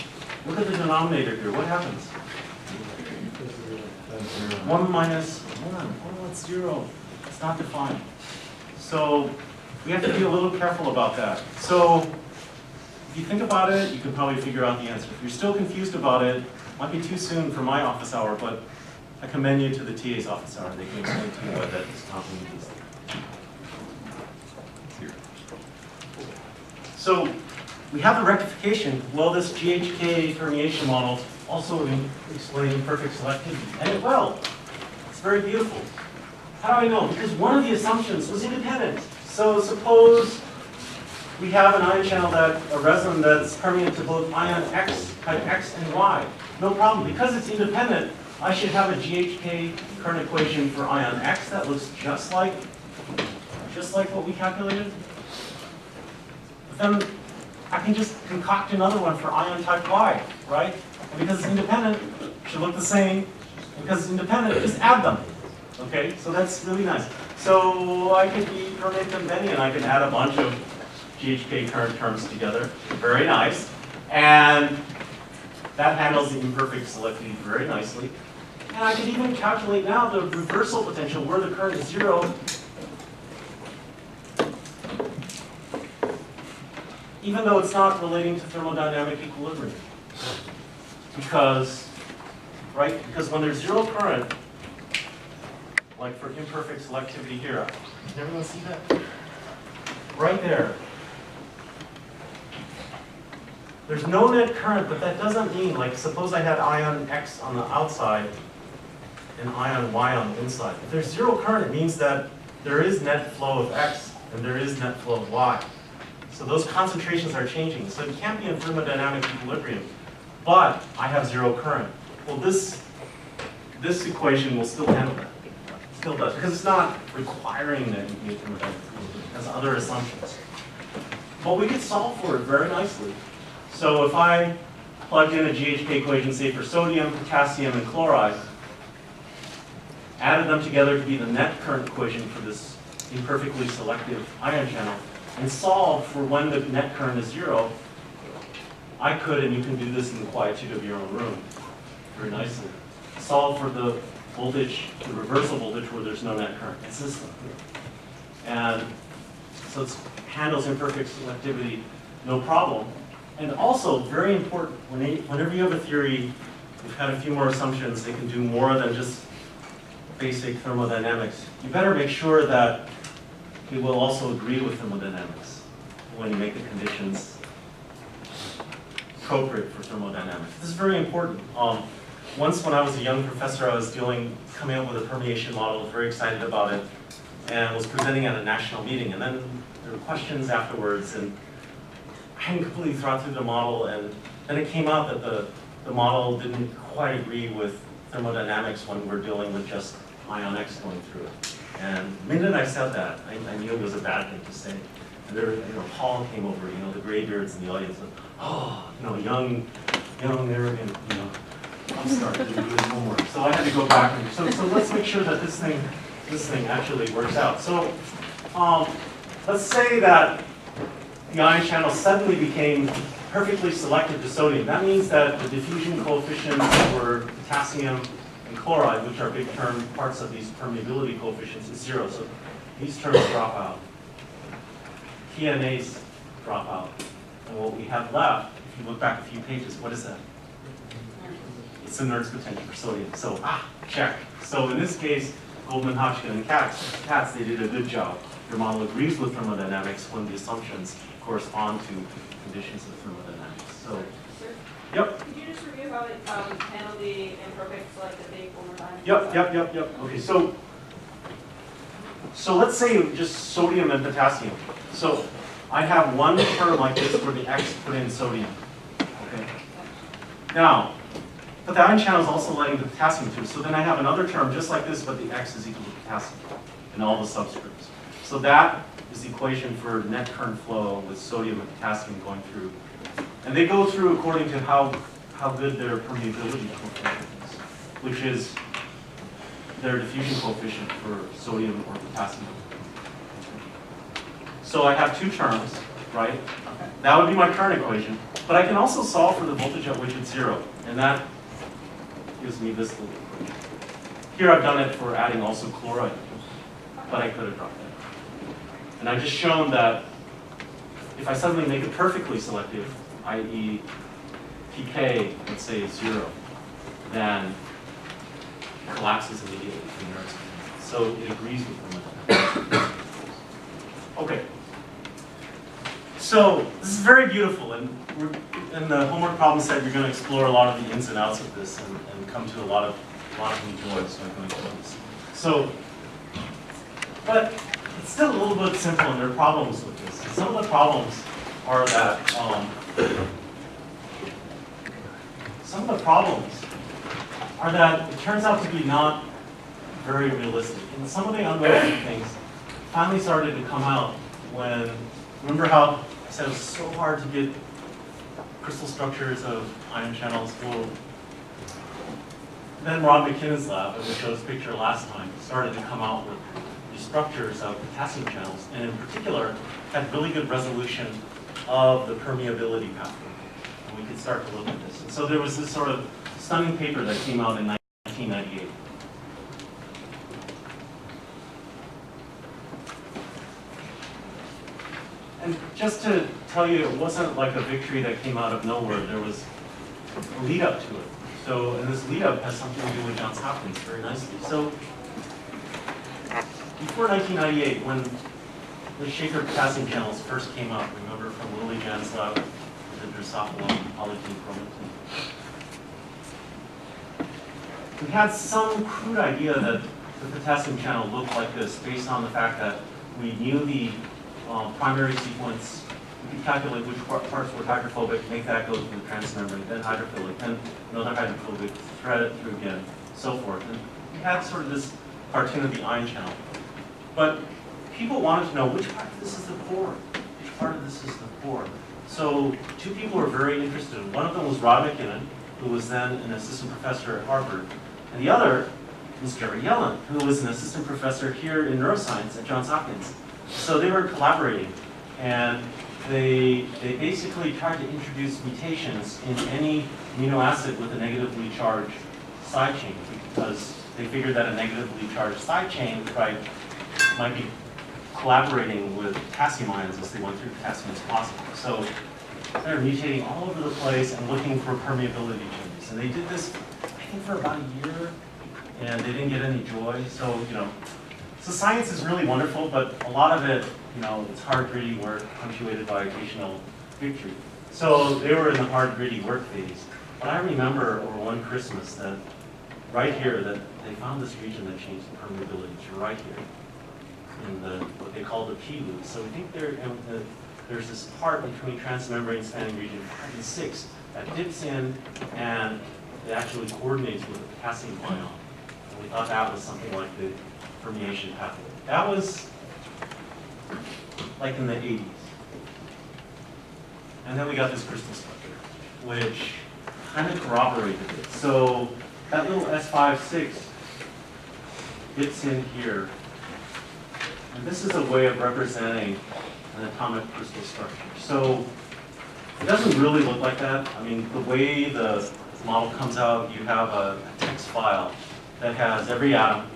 look at the denominator here. What happens? 1 minus 1. Oh, it's 0. It's not defined. So we have to be a little careful about that. So if you think about it, you can probably figure out the answer. If you're still confused about it, might be too soon for my office hour, but I commend you to the TA's office hour. They can explain to you what that discontinuity is. So we have the rectification. Well, this GHK permeation model also explains perfect selectivity. And it will. It's very beautiful. How do I know? Because one of the assumptions was independent. So suppose we have an ion channel a resin that's permeant to both ion X, type X and Y. No problem. Because it's independent, I should have a GHK current equation for ion X that looks just like what we calculated. But then I can just concoct another one for ion type Y, right? And because it's independent, it should look the same. Because it's independent, just add them. Okay, so that's really nice. So I could be permeate them many, and I can add a bunch of GHK current terms together. Very nice. And that handles the imperfect selectivity very nicely. And I can even calculate now the reversal potential where the current is 0. Even though it's not relating to thermodynamic equilibrium. Because when there's 0 current, like for imperfect selectivity here, can everyone see that? Right there. There's no net current, but that doesn't mean, like, suppose I had ion X on the outside and ion Y on the inside. If there's 0 current, it means that there is net flow of X and there is net flow of Y. So those concentrations are changing. So it can't be in thermodynamic equilibrium, but I have 0 current. Well, this equation will still handle that. Still does, because it's not requiring that you be in thermodynamic equilibrium. It has other assumptions. But we could solve for it very nicely. So if I plugged in a GHK equation, say for sodium, potassium, and chloride, added them together to be the net current equation for this imperfectly selective ion channel, and solve for when the net current is 0, I could, and you can do this in the quietude of your own room very nicely, solve for the voltage, the reversal voltage where there's no net current. It's this one here. And so it handles imperfect selectivity no problem. And also, very important, whenever you have a theory, we've had a few more assumptions, they can do more than just basic thermodynamics. You better make sure that it will also agree with thermodynamics when you make the conditions appropriate for thermodynamics. This is very important. Once when I was a young professor, I was coming up with a permeation model, I was very excited about it, and was presenting at a national meeting. And then there were questions afterwards, and I hadn't completely thought through the model, and then it came out that the model didn't quite agree with thermodynamics when we're dealing with just ion X going through it. And the minute I said that, I knew it was a bad thing to say. And there, Paul came over, the graybeards in the audience, and, young, arrogant, upstart didn't do his homework. So I had to go back and so let's make sure that this thing actually works out. So let's say that the ion channel suddenly became perfectly selective to sodium. That means that the diffusion coefficients for potassium and chloride, which are big parts of these permeability coefficients, is 0. So these terms drop out. PNAs drop out. And what we have left, if you look back a few pages, what is that? It's the Nernst potential for sodium. So, check. So in this case, Goldman, Hodgkin, and Katz, they did a good job. Their model agrees with thermodynamics when the assumptions correspond to conditions of thermodynamics. So, yep. Could you just review how it handled the imperfect selectivity one more time? Yep. Okay, so let's say just sodium and potassium. So I have one term like this for the X put in sodium. Okay. Now, But the ion channel is also letting the potassium through. So then I have another term just like this, but the X is equal to potassium in all the subscripts. So that is the equation for net current flow with sodium and potassium going through. And they go through according to how good their permeability coefficient is, which is their diffusion coefficient for sodium or potassium. So I have two terms, right? That would be my current equation. But I can also solve for the voltage at which it's zero. And that gives me this little equation. Here I've done it for adding also chloride, but I could have dropped that. And I've just shown that if I suddenly make it perfectly selective, i.e. pK, let's say, is zero, then it collapses immediately from there. So it agrees with them. Okay. So this is very beautiful, and in the homework problem set, you're going to explore a lot of the ins and outs of this and come to a lot of new joy. So I'm going to do this. So, but it's still a little bit simple, and there are problems with this. And some of the problems are that it turns out to be not very realistic. And some of the unrealistic things finally started to come out when, remember how I said it was so hard to get crystal structures of ion channels? Well, then Ron McKinnon's lab, as I showed this picture last time, started to come out with these structures of potassium channels, and in particular, had really good resolution of the permeability pathway. And we could start to look at this. And so there was this sort of stunning paper that came out in 1998. And just to tell you, it wasn't like a victory that came out of nowhere. There was a lead up to it. So, and this lead up has something to do with Johns Hopkins very nicely. So, before 1998, when the shaker potassium channels first came up, remember from Lily Jan's lab, the Drosophila polyethylene chromatin, we had some crude idea that the potassium channel looked like this based on the fact that we knew the primary sequence. We could calculate which parts were hydrophobic, make that go through the transmembrane, then hydrophilic, then another hydrophobic, thread it through again, so forth. And we had sort of this cartoon of the ion channel. But people wanted to know which part of this is the pore, which part of this is the pore. So two people were very interested. One of them was Rod McKinnon, who was then an assistant professor at Harvard, and the other was Jerry Yellen, who was an assistant professor here in neuroscience at Johns Hopkins. So they were collaborating, and they basically tried to introduce mutations in any amino acid with a negatively charged side chain, because they figured that a negatively charged side chain might be collaborating with potassium ions as they went through potassium as possible. So they're mutating all over the place and looking for permeability changes. And they did this, I think, for about a year, and they didn't get any joy. So, so science is really wonderful, but a lot of it, it's hard, gritty work punctuated by occasional victory. So they were in the hard, gritty work phase. But I remember over one Christmas that right here, that they found this region that changed the permeability to right here in what they call the P loop. So we think there's this part between transmembrane spanning region 5 and 6 that dips in and it actually coordinates with the potassium ion. And we thought that was something like the permeation pathway. That was like in the 80s. And then we got this crystal structure, which kind of corroborated it. So that little S5-6 dips in here. And this is a way of representing an atomic crystal structure. So it doesn't really look like that. I mean, the way the model comes out, you have a text file that has every atom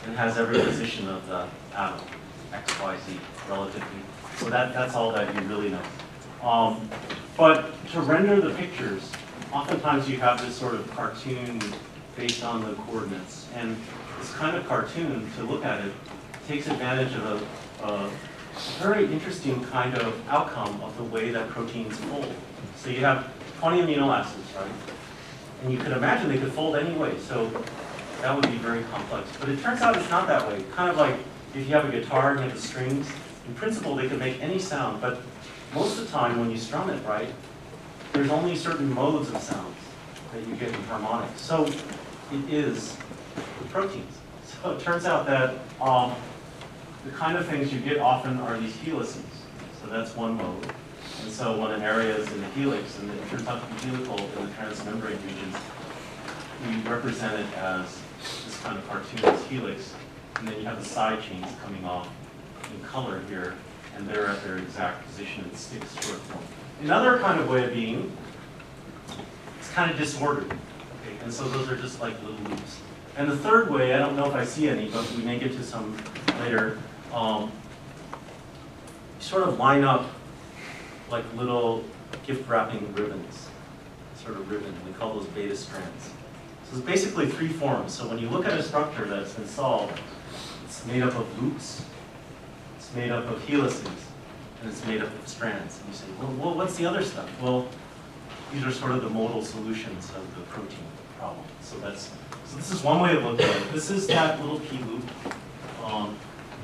and has every position of the atom, X, Y, Z, relatively. So that's all that you really know. But to render the pictures, oftentimes you have this sort of cartoon based on the coordinates. And this kind of cartoon, to look at it, takes advantage of a very interesting kind of outcome of the way that proteins fold. So you have 20 amino acids, right? And you could imagine they could fold anyway, so that would be very complex. But it turns out it's not that way. Kind of like if you have a guitar and you have the strings, in principle they could make any sound, but most of the time when you strum it, right, there's only certain modes of sounds. that you get in harmonics. So it is proteins. So it turns out that the kind of things you get often are these helices. So that's one mode. And so when an area is in the helix and it turns out to be helical in the transmembrane regions, we represent it as this kind of cartoonist helix. And then you have the side chains coming off in color here, and they're at their exact position in sticks short form. Another kind of way of being, it's kind of disordered. Okay? And so those are just like little loops. And the third way, I don't know if I see any, but we may get to some later, you sort of line up like little gift wrapping ribbons, sort of ribbon. We call those beta strands. So it's basically three forms. So when you look at a structure that's been solved, it's made up of loops, it's made up of helices, and it's made up of strands. And you say, well, what's the other stuff? Well, these are sort of the modal solutions of the protein problem. So this is one way of looking at it. This is that little key loop.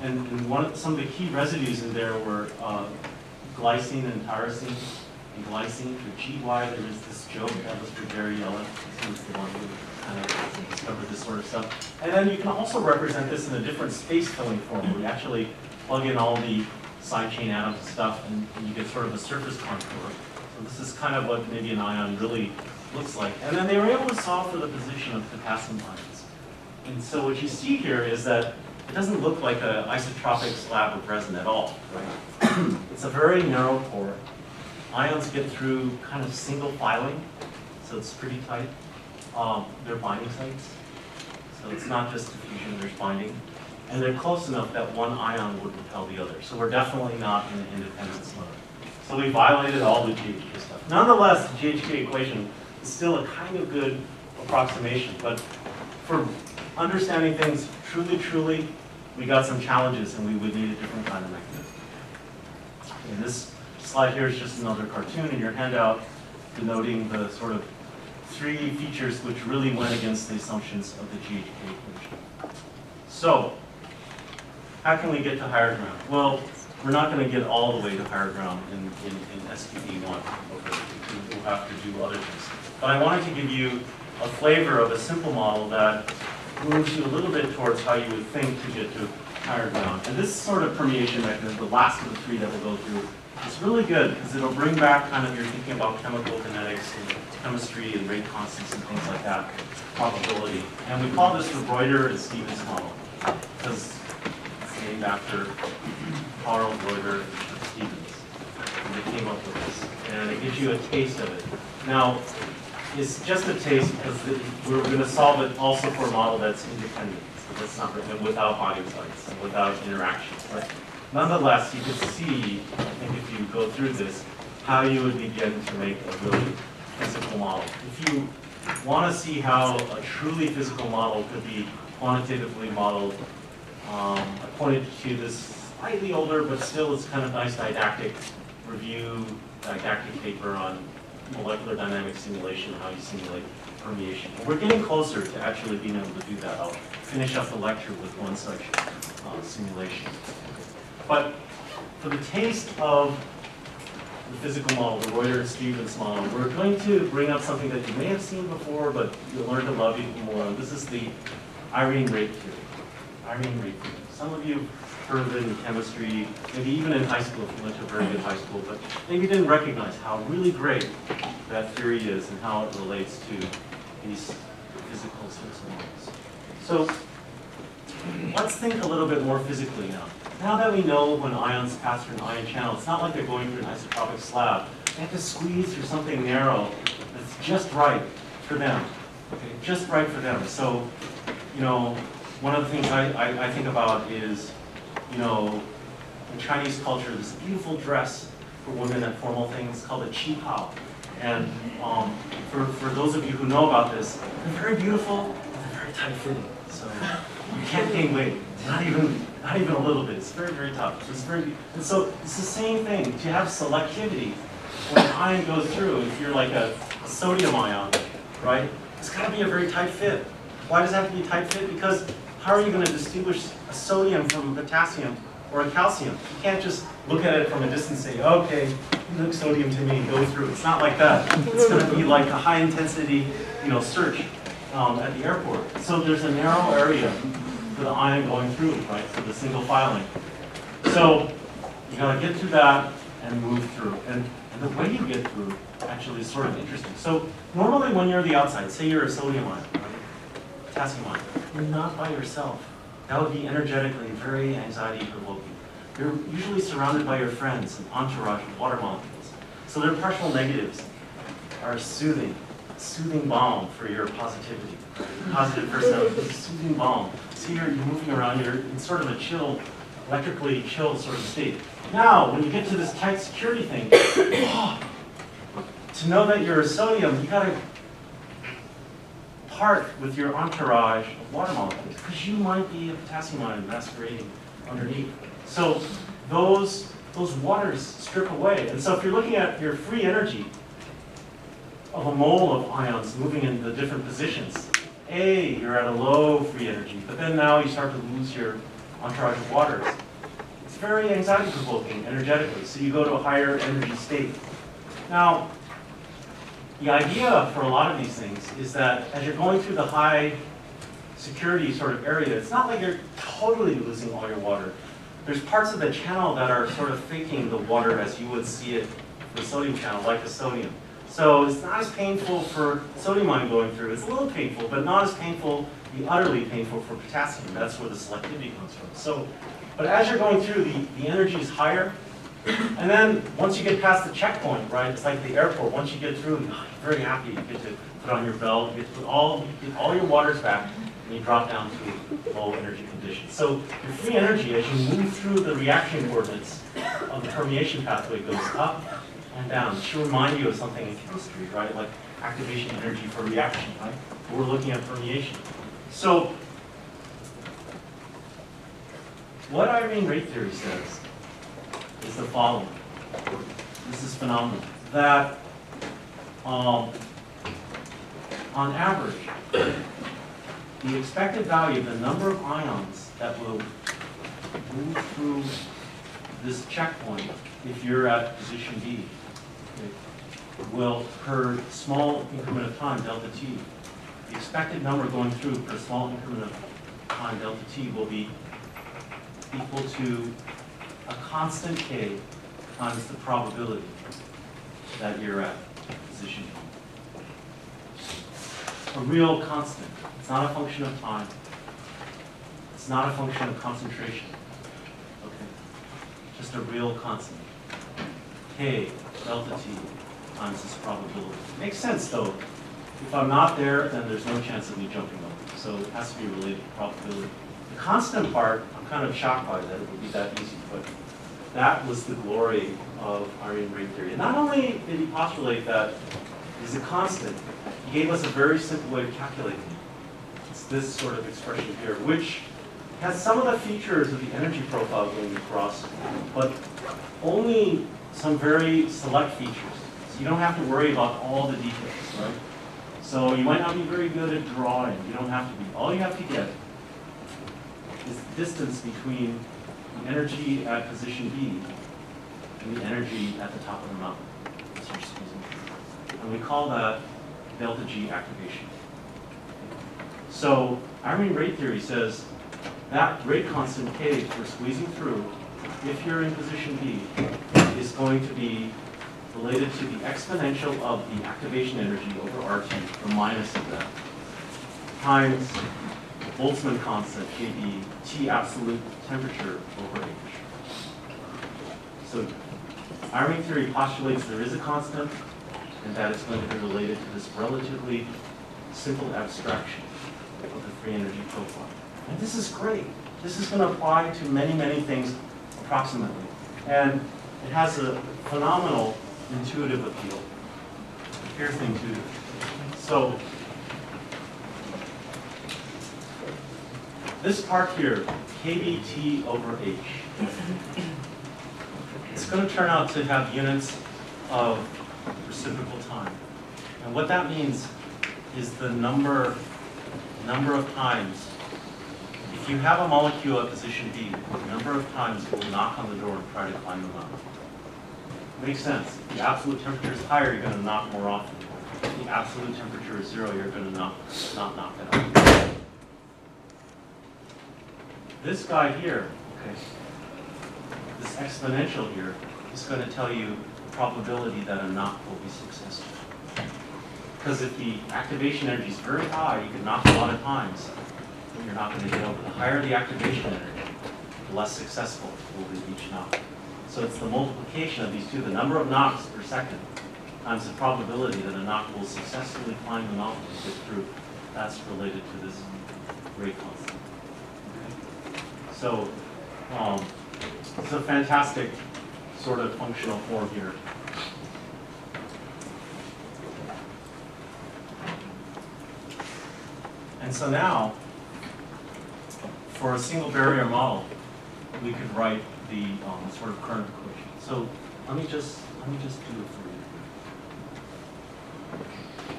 And some of the key residues in there were glycine and tyrosine. And glycine for GY, there was this joke that was for Jerry Yellen. He was the one who kind of discovered this sort of stuff. And then you can also represent this in a different space-filling form, where you actually plug in all the side chain atoms and stuff, and you get sort of a surface contour. So this is kind of what maybe an ion really looks like. And then they were able to solve for the position of potassium ions. And so what you see here is that it doesn't look like an isotropic slab of resin at all, right? It's a very narrow pore. Ions get through kind of single filing, so it's pretty tight. They're binding sites, so it's not just diffusion, there's binding. And they're close enough that one ion would repel the other. So we're definitely not in an independence mode. So we violated all the GHK stuff. Nonetheless, the GHK equation is still a kind of good approximation, but for understanding things truly, we got some challenges and we would need a different kind of mechanism. And this slide here is just another cartoon in your handout denoting the sort of three features which really went against the assumptions of the GHK equation. So, how can we get to higher ground? Well, we're not going to get all the way to higher ground in SQP1. Okay? We'll have to do other things. But I wanted to give you a flavor of a simple model that moves you a little bit towards how you would think to get to higher ground. And this sort of permeation mechanism, the last of the three that we'll go through, is really good because it'll bring back kind of your thinking about chemical kinetics and chemistry and rate constants and things like that, probability. And we call this the Reuter and Stevens model because it's named after Carl Reuter and Stevens. And they came up with this. And it gives you a taste of it. Now, it's just a taste because we're going to solve it also for a model that's independent. So that's not written without binding sites and without interactions. But nonetheless, you can see, I think if you go through this, how you would begin to make a really physical model. If you want to see how a truly physical model could be quantitatively modeled, I pointed to this slightly older, but still it's kind of nice didactic paper on molecular dynamic simulation, how you simulate permeation. We're getting closer to actually being able to do that. I'll finish up the lecture with one such simulation. But for the taste of the physical model, the Reuter and Stevens model, we're going to bring up something that you may have seen before, but you'll learn to love even more. And this is the Irene rate theory. Irene rate theory. Some of you heard of it in chemistry, maybe even in high school if you went to a very good high school, but maybe didn't recognize how really great that theory is and how it relates to these physical sorts of models. So let's think a little bit more physically now. Now that we know when ions pass through an ion channel, it's not like they're going through an isotropic slab. They have to squeeze through something narrow that's just right for them. Okay, just right for them. So, you know, one of the things I think about is, you know, in Chinese culture, this beautiful dress for women at formal things called a qi pao. And for those of you who know about this, they're very beautiful, but they're very tight fitting. So you can't gain weight, not even a little bit. It's very tough. And so it's the same thing. To have selectivity, when an ion goes through, if you're like a sodium ion, right? It's got to be a very tight fit. Why does it have to be a tight fit? Because how are you going to distinguish a sodium from a potassium or a calcium. You can't just look at it from a distance and say, okay, look sodium to me, go through. It's not like that. It's going to be like a high intensity, search at the airport. So there's a narrow area for the ion going through, right? For the single filing. So you got to get through that and move through. And the way you get through actually is sort of interesting. So normally when you're the outside, say you're a sodium ion, right? Potassium ion, you're not by yourself. That would be energetically very anxiety-provoking. You're usually surrounded by your friends, an entourage of water molecules. So their partial negatives are soothing balm for your positivity. Positive personality, soothing balm. So you're moving around, you're in sort of a chill, electrically chill sort of state. Now, when you get to this tight security thing, to know that you're a sodium, you gotta part with your entourage of water molecules, because you might be a potassium ion masquerading underneath. So those waters strip away. And so if you're looking at your free energy of a mole of ions moving in the different positions, you're at a low free energy, but then now you start to lose your entourage of waters. It's very anxiety-provoking energetically, so you go to a higher energy state. Now, the idea for a lot of these things is that as you're going through the high security sort of area, it's not like you're totally losing all your water. There's parts of the channel that are sort of faking the water as you would see it for the sodium channel, like the sodium. So it's not as painful for sodium ion going through. It's a little painful, but not as painful, be utterly painful for potassium. That's where the selectivity comes from. So, but as you're going through, the energy is higher. And then once you get past the checkpoint, right, it's like the airport. Once you get through, you're very happy. You get to put on your belt, you get to get all your waters back, and you drop down to low energy conditions. So your free energy, as you move through the reaction coordinates of the permeation pathway, goes up and down. It should remind you of something in chemistry, right, like activation energy for reaction, right? We're looking at permeation. So what Irene rate theory says is the following. This is phenomenal. That on average, the expected value, the number of ions that will move through this checkpoint, if you're at position B, will, per small increment of time, delta t, the expected number going through per small increment of time, delta t, will be equal to a constant k times the probability that you're at position B. A real constant. It's not a function of time. It's not a function of concentration. Okay? Just a real constant. K delta t times this probability. Makes sense though. If I'm not there, then there's no chance of me jumping over. So it has to be related to probability. The constant part, I'm kind of shocked by that. It would be that easy, but that was the glory of Irene rate theory. And not only did he postulate that is a constant, he gave us a very simple way of calculating it. It's this sort of expression here, which has some of the features of the energy profile going across, but only some very select features. So you don't have to worry about all the details, right? So you might not be very good at drawing. You don't have to be. All you have to get is the distance between the energy at position B and the energy at the top of the mountain. That's your squeezing. And we call that delta G activation. So Irene rate theory says that rate constant K for squeezing through, if you're in position B, is going to be related to the exponential of the activation energy over RT, the minus of that, times Boltzmann constant, KB, T absolute temperature over H. So Irene theory postulates there is a constant, and that it's going to be related to this relatively simple abstraction of the free energy profile. And this is great. This is going to apply to many, many things approximately. And it has a phenomenal intuitive appeal. Here's the intuitive. So this part here, kBT over H, it's going to turn out to have units of reciprocal time. And what that means is the number of times, if if you have a molecule at position B, the number of times it will knock on the door and try to climb the mountain. Makes sense. If the absolute temperature is higher, you're going to knock more often. If the absolute temperature is 0, you're going to not knock it out. This guy here, okay, this exponential here is going to tell you the probability that a knock will be successful. Because if the activation energy is very high, you can knock a lot of times, but you're not going to get over. The higher the activation energy, the less successful will be each knock. So it's the multiplication of these two, the number of knocks per second, times the probability that a knock will successfully climb the mountain and get through. That's related to this rate constant. Okay. So it's a fantastic sort of functional form here. And so now, for a single barrier model, we could write the sort of current equation. So let me just do it for you.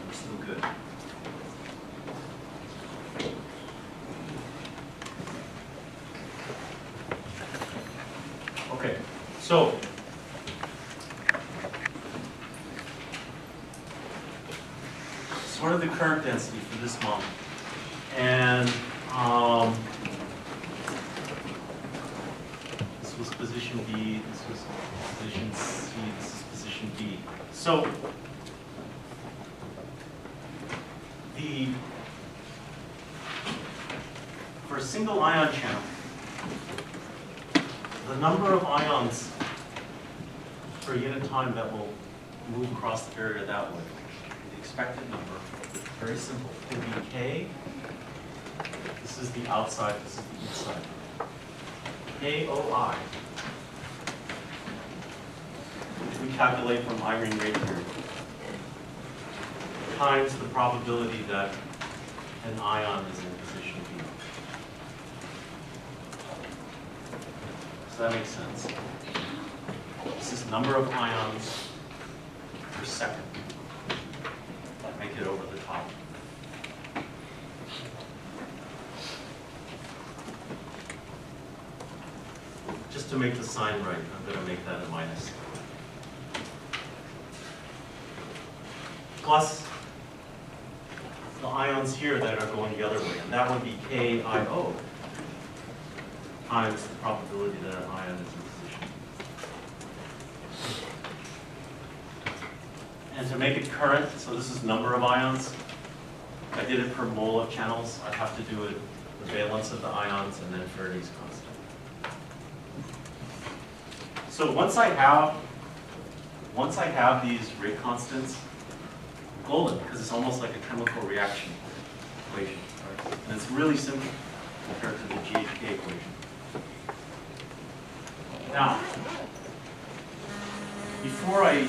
We're still good. Okay, so sort of the current density for this model. And this was position B, this was position C, this is position D. So for a single ion channel, the number of ions per unit time that will move across the barrier that way, the expected number, very simple, can be K. This is the outside, this is the inside. KOI, which we calculate from Irene rate theory, times the probability that an ion is in position B. So that makes sense. This is number of ions per second that make it over the top. Just to make the sign right, I'm going to make that a minus. Plus the ions here that are going the other way, and that would be KIO times the probability that an ion is in position. And to make it current, so this is number of ions. If I did it per mole of channels, I'd have to do it the valence of the ions and then Faraday's constant. So once I have these rate constants, I'm golden, because it's almost like a chemical reaction equation, right? And it's really simple compared to the GHK equation. Now, before I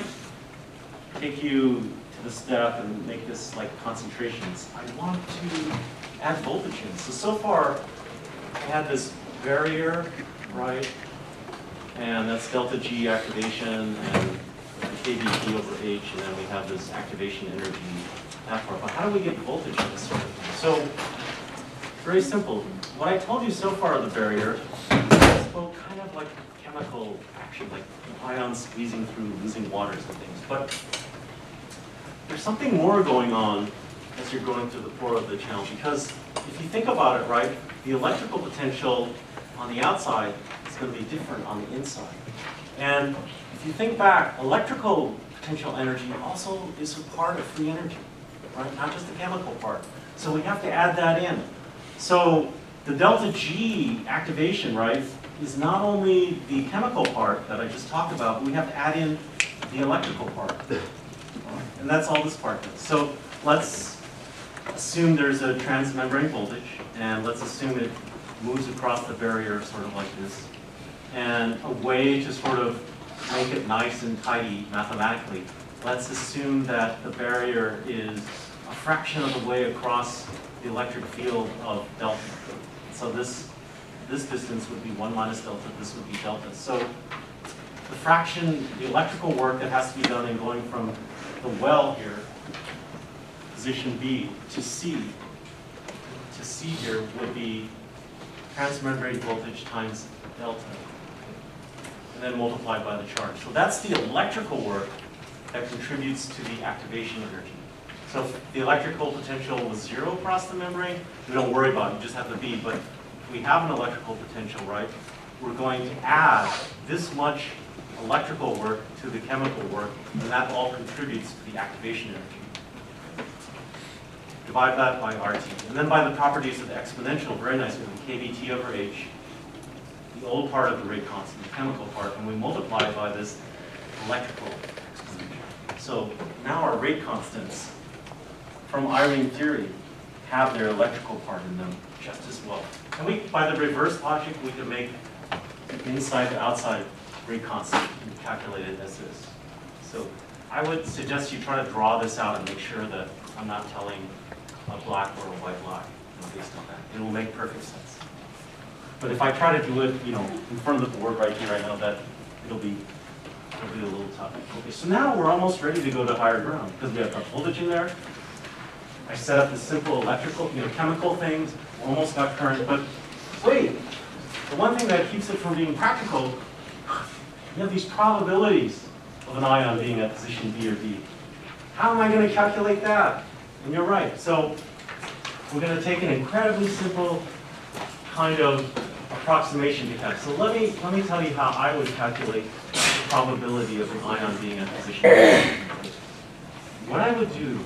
take you to the step and make this like concentrations, I want to add voltage in. So far, I had this barrier, right? And that's delta G activation and kBT over H, and then we have this activation energy, that part. But how do we get voltage in this sort of thing? So, very simple. What I told you so far of the barrier is well, kind of like chemical action, like ions squeezing through, losing waters and things. But there's something more going on as you're going through the pore of the channel, because if you think about it, right, the electrical potential on the outside is going to be different on the inside. And if you think back, electrical potential energy also is a part of free energy, right? Not just the chemical part. So we have to add that in. So the delta G activation, right, is not only the chemical part that I just talked about, but we have to add in the electrical part. And that's all this part does. So let's assume there's a transmembrane voltage, and let's assume it moves across the barrier sort of like this. And a way to sort of make it nice and tidy mathematically, let's assume that the barrier is a fraction of the way across the electric field of delta. So this distance would be 1 minus delta, this would be delta. So the fraction, the electrical work that has to be done in going from the well here, position B, to C here would be transmembrane voltage times delta, and then multiplied by the charge. So that's the electrical work that contributes to the activation energy. So if the electrical potential was 0 across the membrane, we don't worry about it, you just have the V. But if we have an electrical potential, right, we're going to add this much electrical work to the chemical work, and that all contributes to the activation energy. Divide that by RT. And then by the properties of the exponential, very nice, with kVt over h, the old part of the rate constant, the chemical part, and we multiply it by this electrical exponential. So now our rate constants from Irene theory have their electrical part in them just as well. And we, by the reverse logic, we can make the inside to outside rate constant and calculate it as this. So I would suggest you try to draw this out and make sure that I'm not telling a black or a white lie based on that. It will make perfect sense. But if I try to do it, in front of the board right here, I know that it'll be a little tough. Okay, so now we're almost ready to go to higher ground because we have our voltage in there. I set up the simple electrical, chemical things, almost got current, but wait, the one thing that keeps it from being practical, you have these probabilities of an ion being at position B or D. How am I going to calculate that? And you're right. So we're going to take an incredibly simple kind of approximation to that. So let me tell you how I would calculate the probability of an ion being at position B. What I would do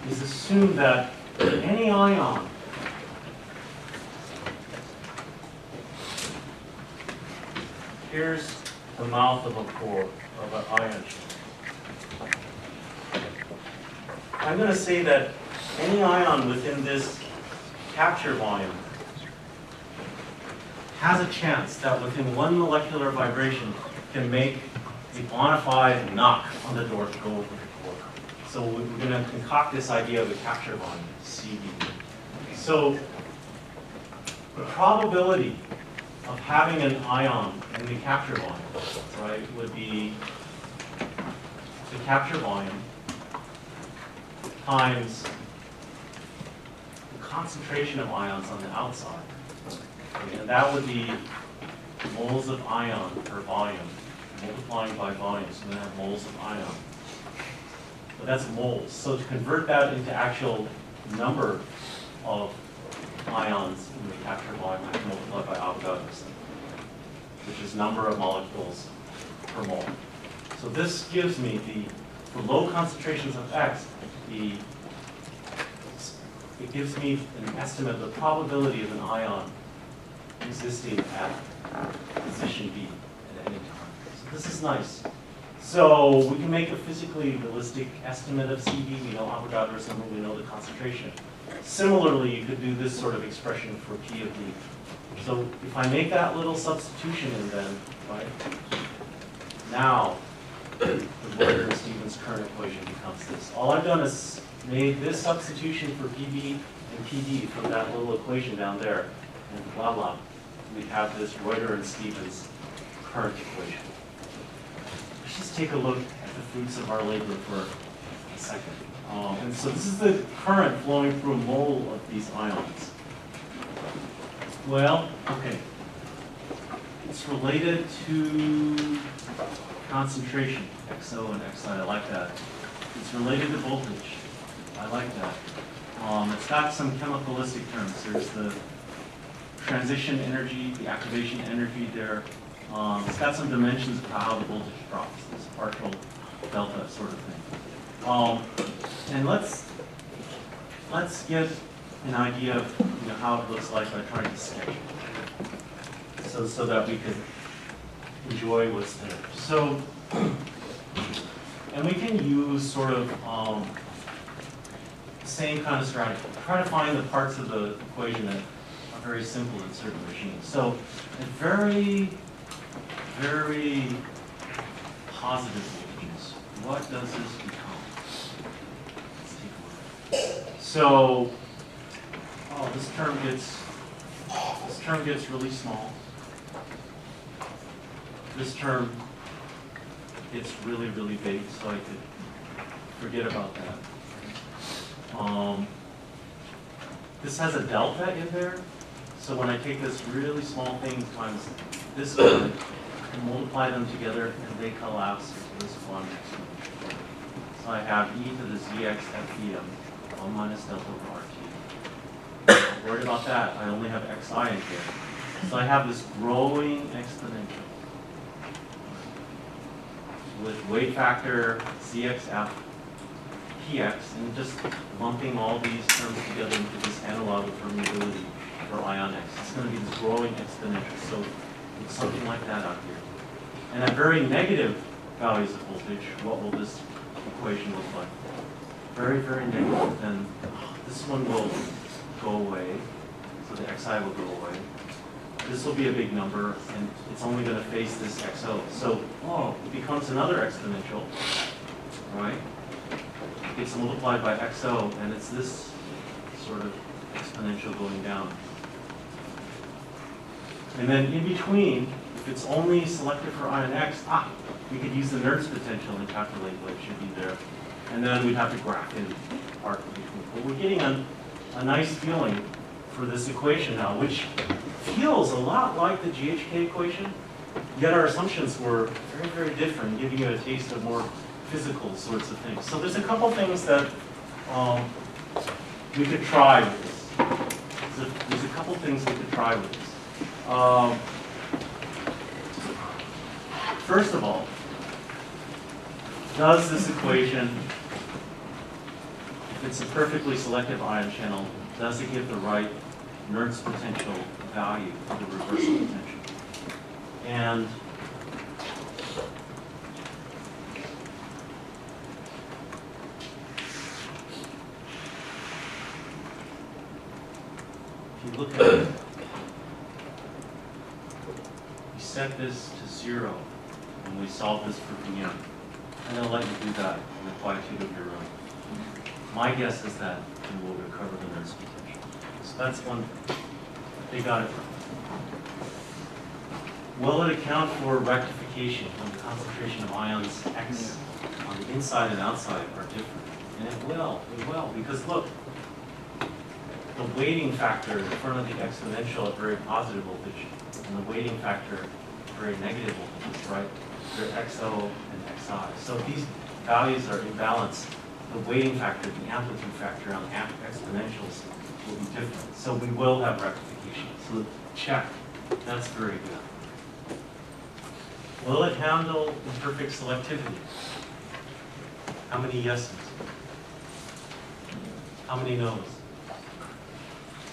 is assume that any ion here's the mouth of a pore of an ion channel. I'm going to say that any ion within this capture volume has a chance that within one molecular vibration can make a bona fide knock on the door to go over the core. So we're going to concoct this idea of a capture volume, CV. So the probability of having an ion in the capture volume, right, would be the capture volume times the concentration of ions on the outside. Okay, and that would be moles of ion per volume, multiplying by volume, so we're going to have moles of ion. But that's moles. So to convert that into actual number of ions in the capture volume, I can multiply by Avogadro's, which is number of molecules per mole. So this gives me for low concentrations of X, it gives me an estimate of the probability of an ion existing at position B at any time. So this is nice. So we can make a physically realistic estimate of CV. We know Avogadro's number, we know the concentration. Similarly, you could do this sort of expression for P of D. So if I make that little substitution in then, right, now the Reuter-Stevens current equation becomes this. All I've done is made this substitution for PB and PD from that little equation down there, and blah, blah. We have this Reuter and Stevens current equation. Let's just take a look at the fruits of our labor for a second. And so this is the current flowing through a mole of these ions. Well, okay. It's related to concentration, XO and XI. I like that. It's related to voltage. I like that. It's got some chemicalistic terms. There's the transition energy, the activation energy there. It's got some dimensions of how the voltage drops, this partial delta sort of thing. And let's get an idea of how it looks like by trying to sketch it, so that we can enjoy what's there. So, and we can use sort of the same kind of strategy. Try to find the parts of the equation that are very simple in certain machines. So, at very, very positive voltages, what does this become? Let's take a look. So, this term gets really small. This term gets really, really big, so I could forget about that. This has a delta in there, So when I take this really small thing times this one, and multiply them together, and they collapse into this one exponential. So I have e to the zx fdm, 1 minus delta over rt. Not worried about that, I only have xi in here. So I have this growing exponential with weight factor zxf px, and just lumping all these terms together into this analog of permeability for ion x. It's going to be this growing exponential. So it's something like that out here. And at very negative values of voltage, what will this equation look like? Very, very negative. Then this one will go away. So the xi will go away. This will be a big number, and it's only going to face this xo. So, it becomes another exponential, right? It gets multiplied by xo, and it's this sort of exponential going down. And then in between, if it's only selected for ion x, we could use the Nernst potential and calculate what should be there. And then we'd have to graph in part in between. But we're getting a nice feeling for this equation now, which feels a lot like the GHK equation, yet our assumptions were very, very different, giving you a taste of more physical sorts of things. So there's a couple things that we could try with this. There's a couple things we could try with this. First of all, does this equation, if it's a perfectly selective ion channel, does it give the right Nernst potential value of the reversal potential? And if you look at it, we set this to 0 when we solve this for VM. And I'll let you do that in the quietude of your own. My guess is that you will recover the Nernst potential. So that's one. They got it wrong. Will it account for rectification when the concentration of ions X on the inside and outside are different? And it will, because look, the weighting factor in front of the exponential at very positive voltage and the weighting factor at very negative voltage, right? They're XO and XI. So if these values are imbalanced, the weighting factor, the amplitude factor on exponentials will be different. So we will have rectification. So check. That's very good. Will it handle imperfect selectivity? How many yeses? How many no's?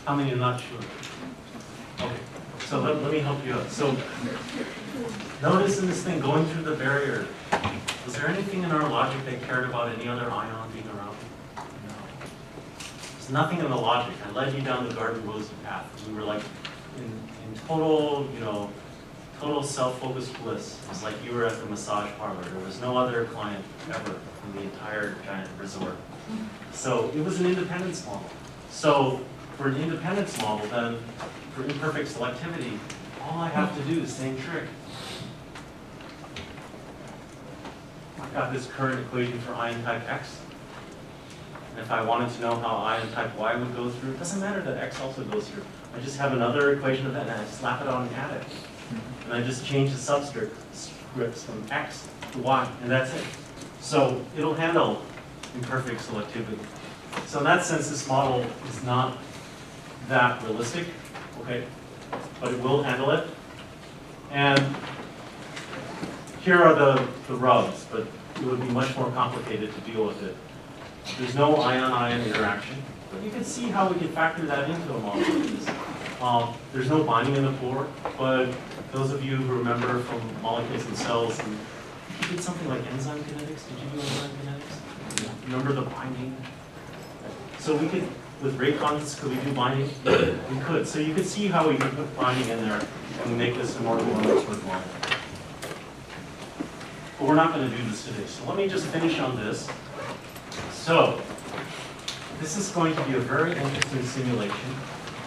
How many are not sure? Okay, so let me help you out. So notice in this thing, going through the barrier, was there anything in our logic that cared about any other ion being around? No. There's nothing in the logic. I led you down the garden rosy path. We were like in total, total self-focused bliss. It was like you were at the massage parlor. There was no other client ever in the entire giant resort. So it was an independence model. So for an independence model, then for imperfect selectivity, all I have to do is same trick. I've got this current equation for ion type X. And if I wanted to know how ion type Y would go through, it doesn't matter that X also goes through. I just have another equation of that, and I slap it on and add it. And I just change the subscripts from X to Y, and that's it. So it'll handle imperfect selectivity. So in that sense, this model is not that realistic, okay? But it will handle it. And here are the rubs, but it would be much more complicated to deal with it. There's no ion-ion interaction, but you can see how we can factor that into a model like this. There's no binding in the pore, but those of you who remember from molecules and cells, you did something like enzyme kinetics. Did you do enzyme kinetics? Yeah. Remember the binding? So we could, with Raycons, could we do binding? We could. So you could see how we could put binding in there and make this a more sort model. But we're not going to do this today. So let me just finish on this. So this is going to be a very interesting simulation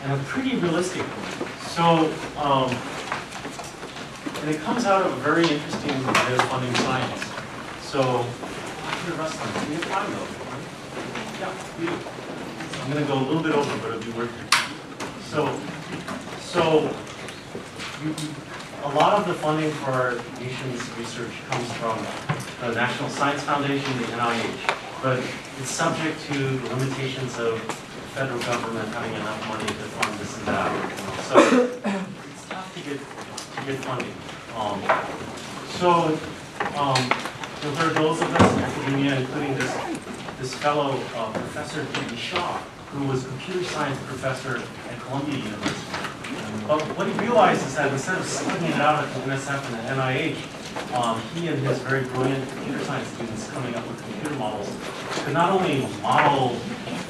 and a pretty realistic one. So, and it comes out of a very interesting way of funding science. So, after the rest of it, we have time though, right? Yeah, we do. I'm going to go a little bit over, but it'll be worth it. So So a lot of the funding for our nation's research comes from the National Science Foundation, the NIH, but it's subject to the limitations of the federal government having enough money to fund this and that. So it's tough to get funding. There are those of us in academia, including this fellow, Professor D.B. Shaw, who was computer science professor at Columbia University. But what he realized is that instead of slugging it out at the NSF and the NIH, he and his very brilliant computer science students coming up with computer models could not only model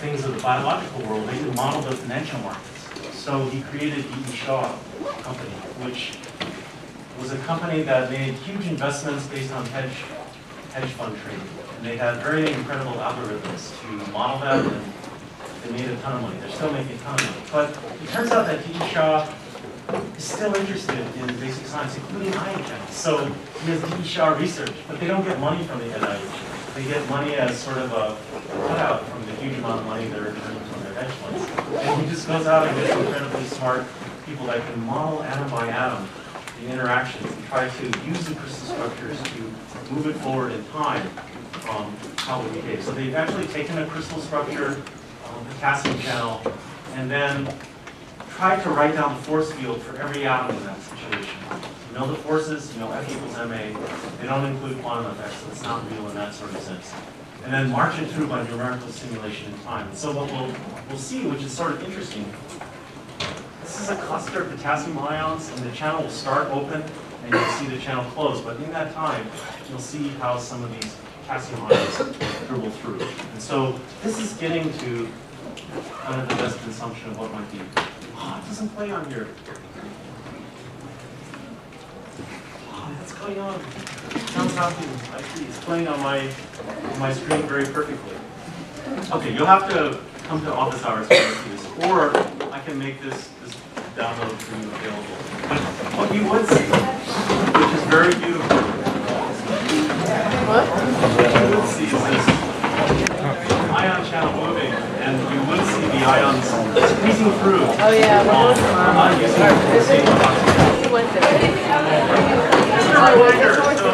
things of the biological world, they could model the financial markets. So he created D.B. Shaw Company, which was a company that made huge investments based on hedge fund trading. And they had very incredible algorithms to model that, and they made a ton of money. They're still making a ton of money. But it turns out that D.B. Shaw is still interested in basic science, including ion channels. So he has D.B. Shaw research, but they don't get money from the NIH. They get money as sort of a cutout from the huge amount of money they're earning from their hedge funds. And he just goes out and gets incredibly smart people that can model atom by atom the interactions and try to use the crystal structures to move it forward in time from how it behaves. So they've actually taken a crystal structure, potassium channel, and then tried to write down the force field for every atom in that situation. You know the forces, you know F equals ma, they don't include quantum effects, so it's not real in that sort of sense. And then march it through by numerical simulation in time. And so what we'll see, which is sort of interesting, this is a cluster of potassium ions, and the channel will start open, and you'll see the channel close. But in that time, you'll see how some of these potassium ions dribble through. And so this is getting to kind of the best assumption of what might be. Oh, it doesn't play on here. Oh, that's going on. It sounds happy. I see. It's playing on my screen very perfectly. Okay, you'll have to come to office hours to see this, or I can make this download for you available. But what you would see, which is very beautiful, what you would see is this ion channel moving, and you would see the ions squeezing through. Oh yeah, not using the same he went there. Mr. Reminder, so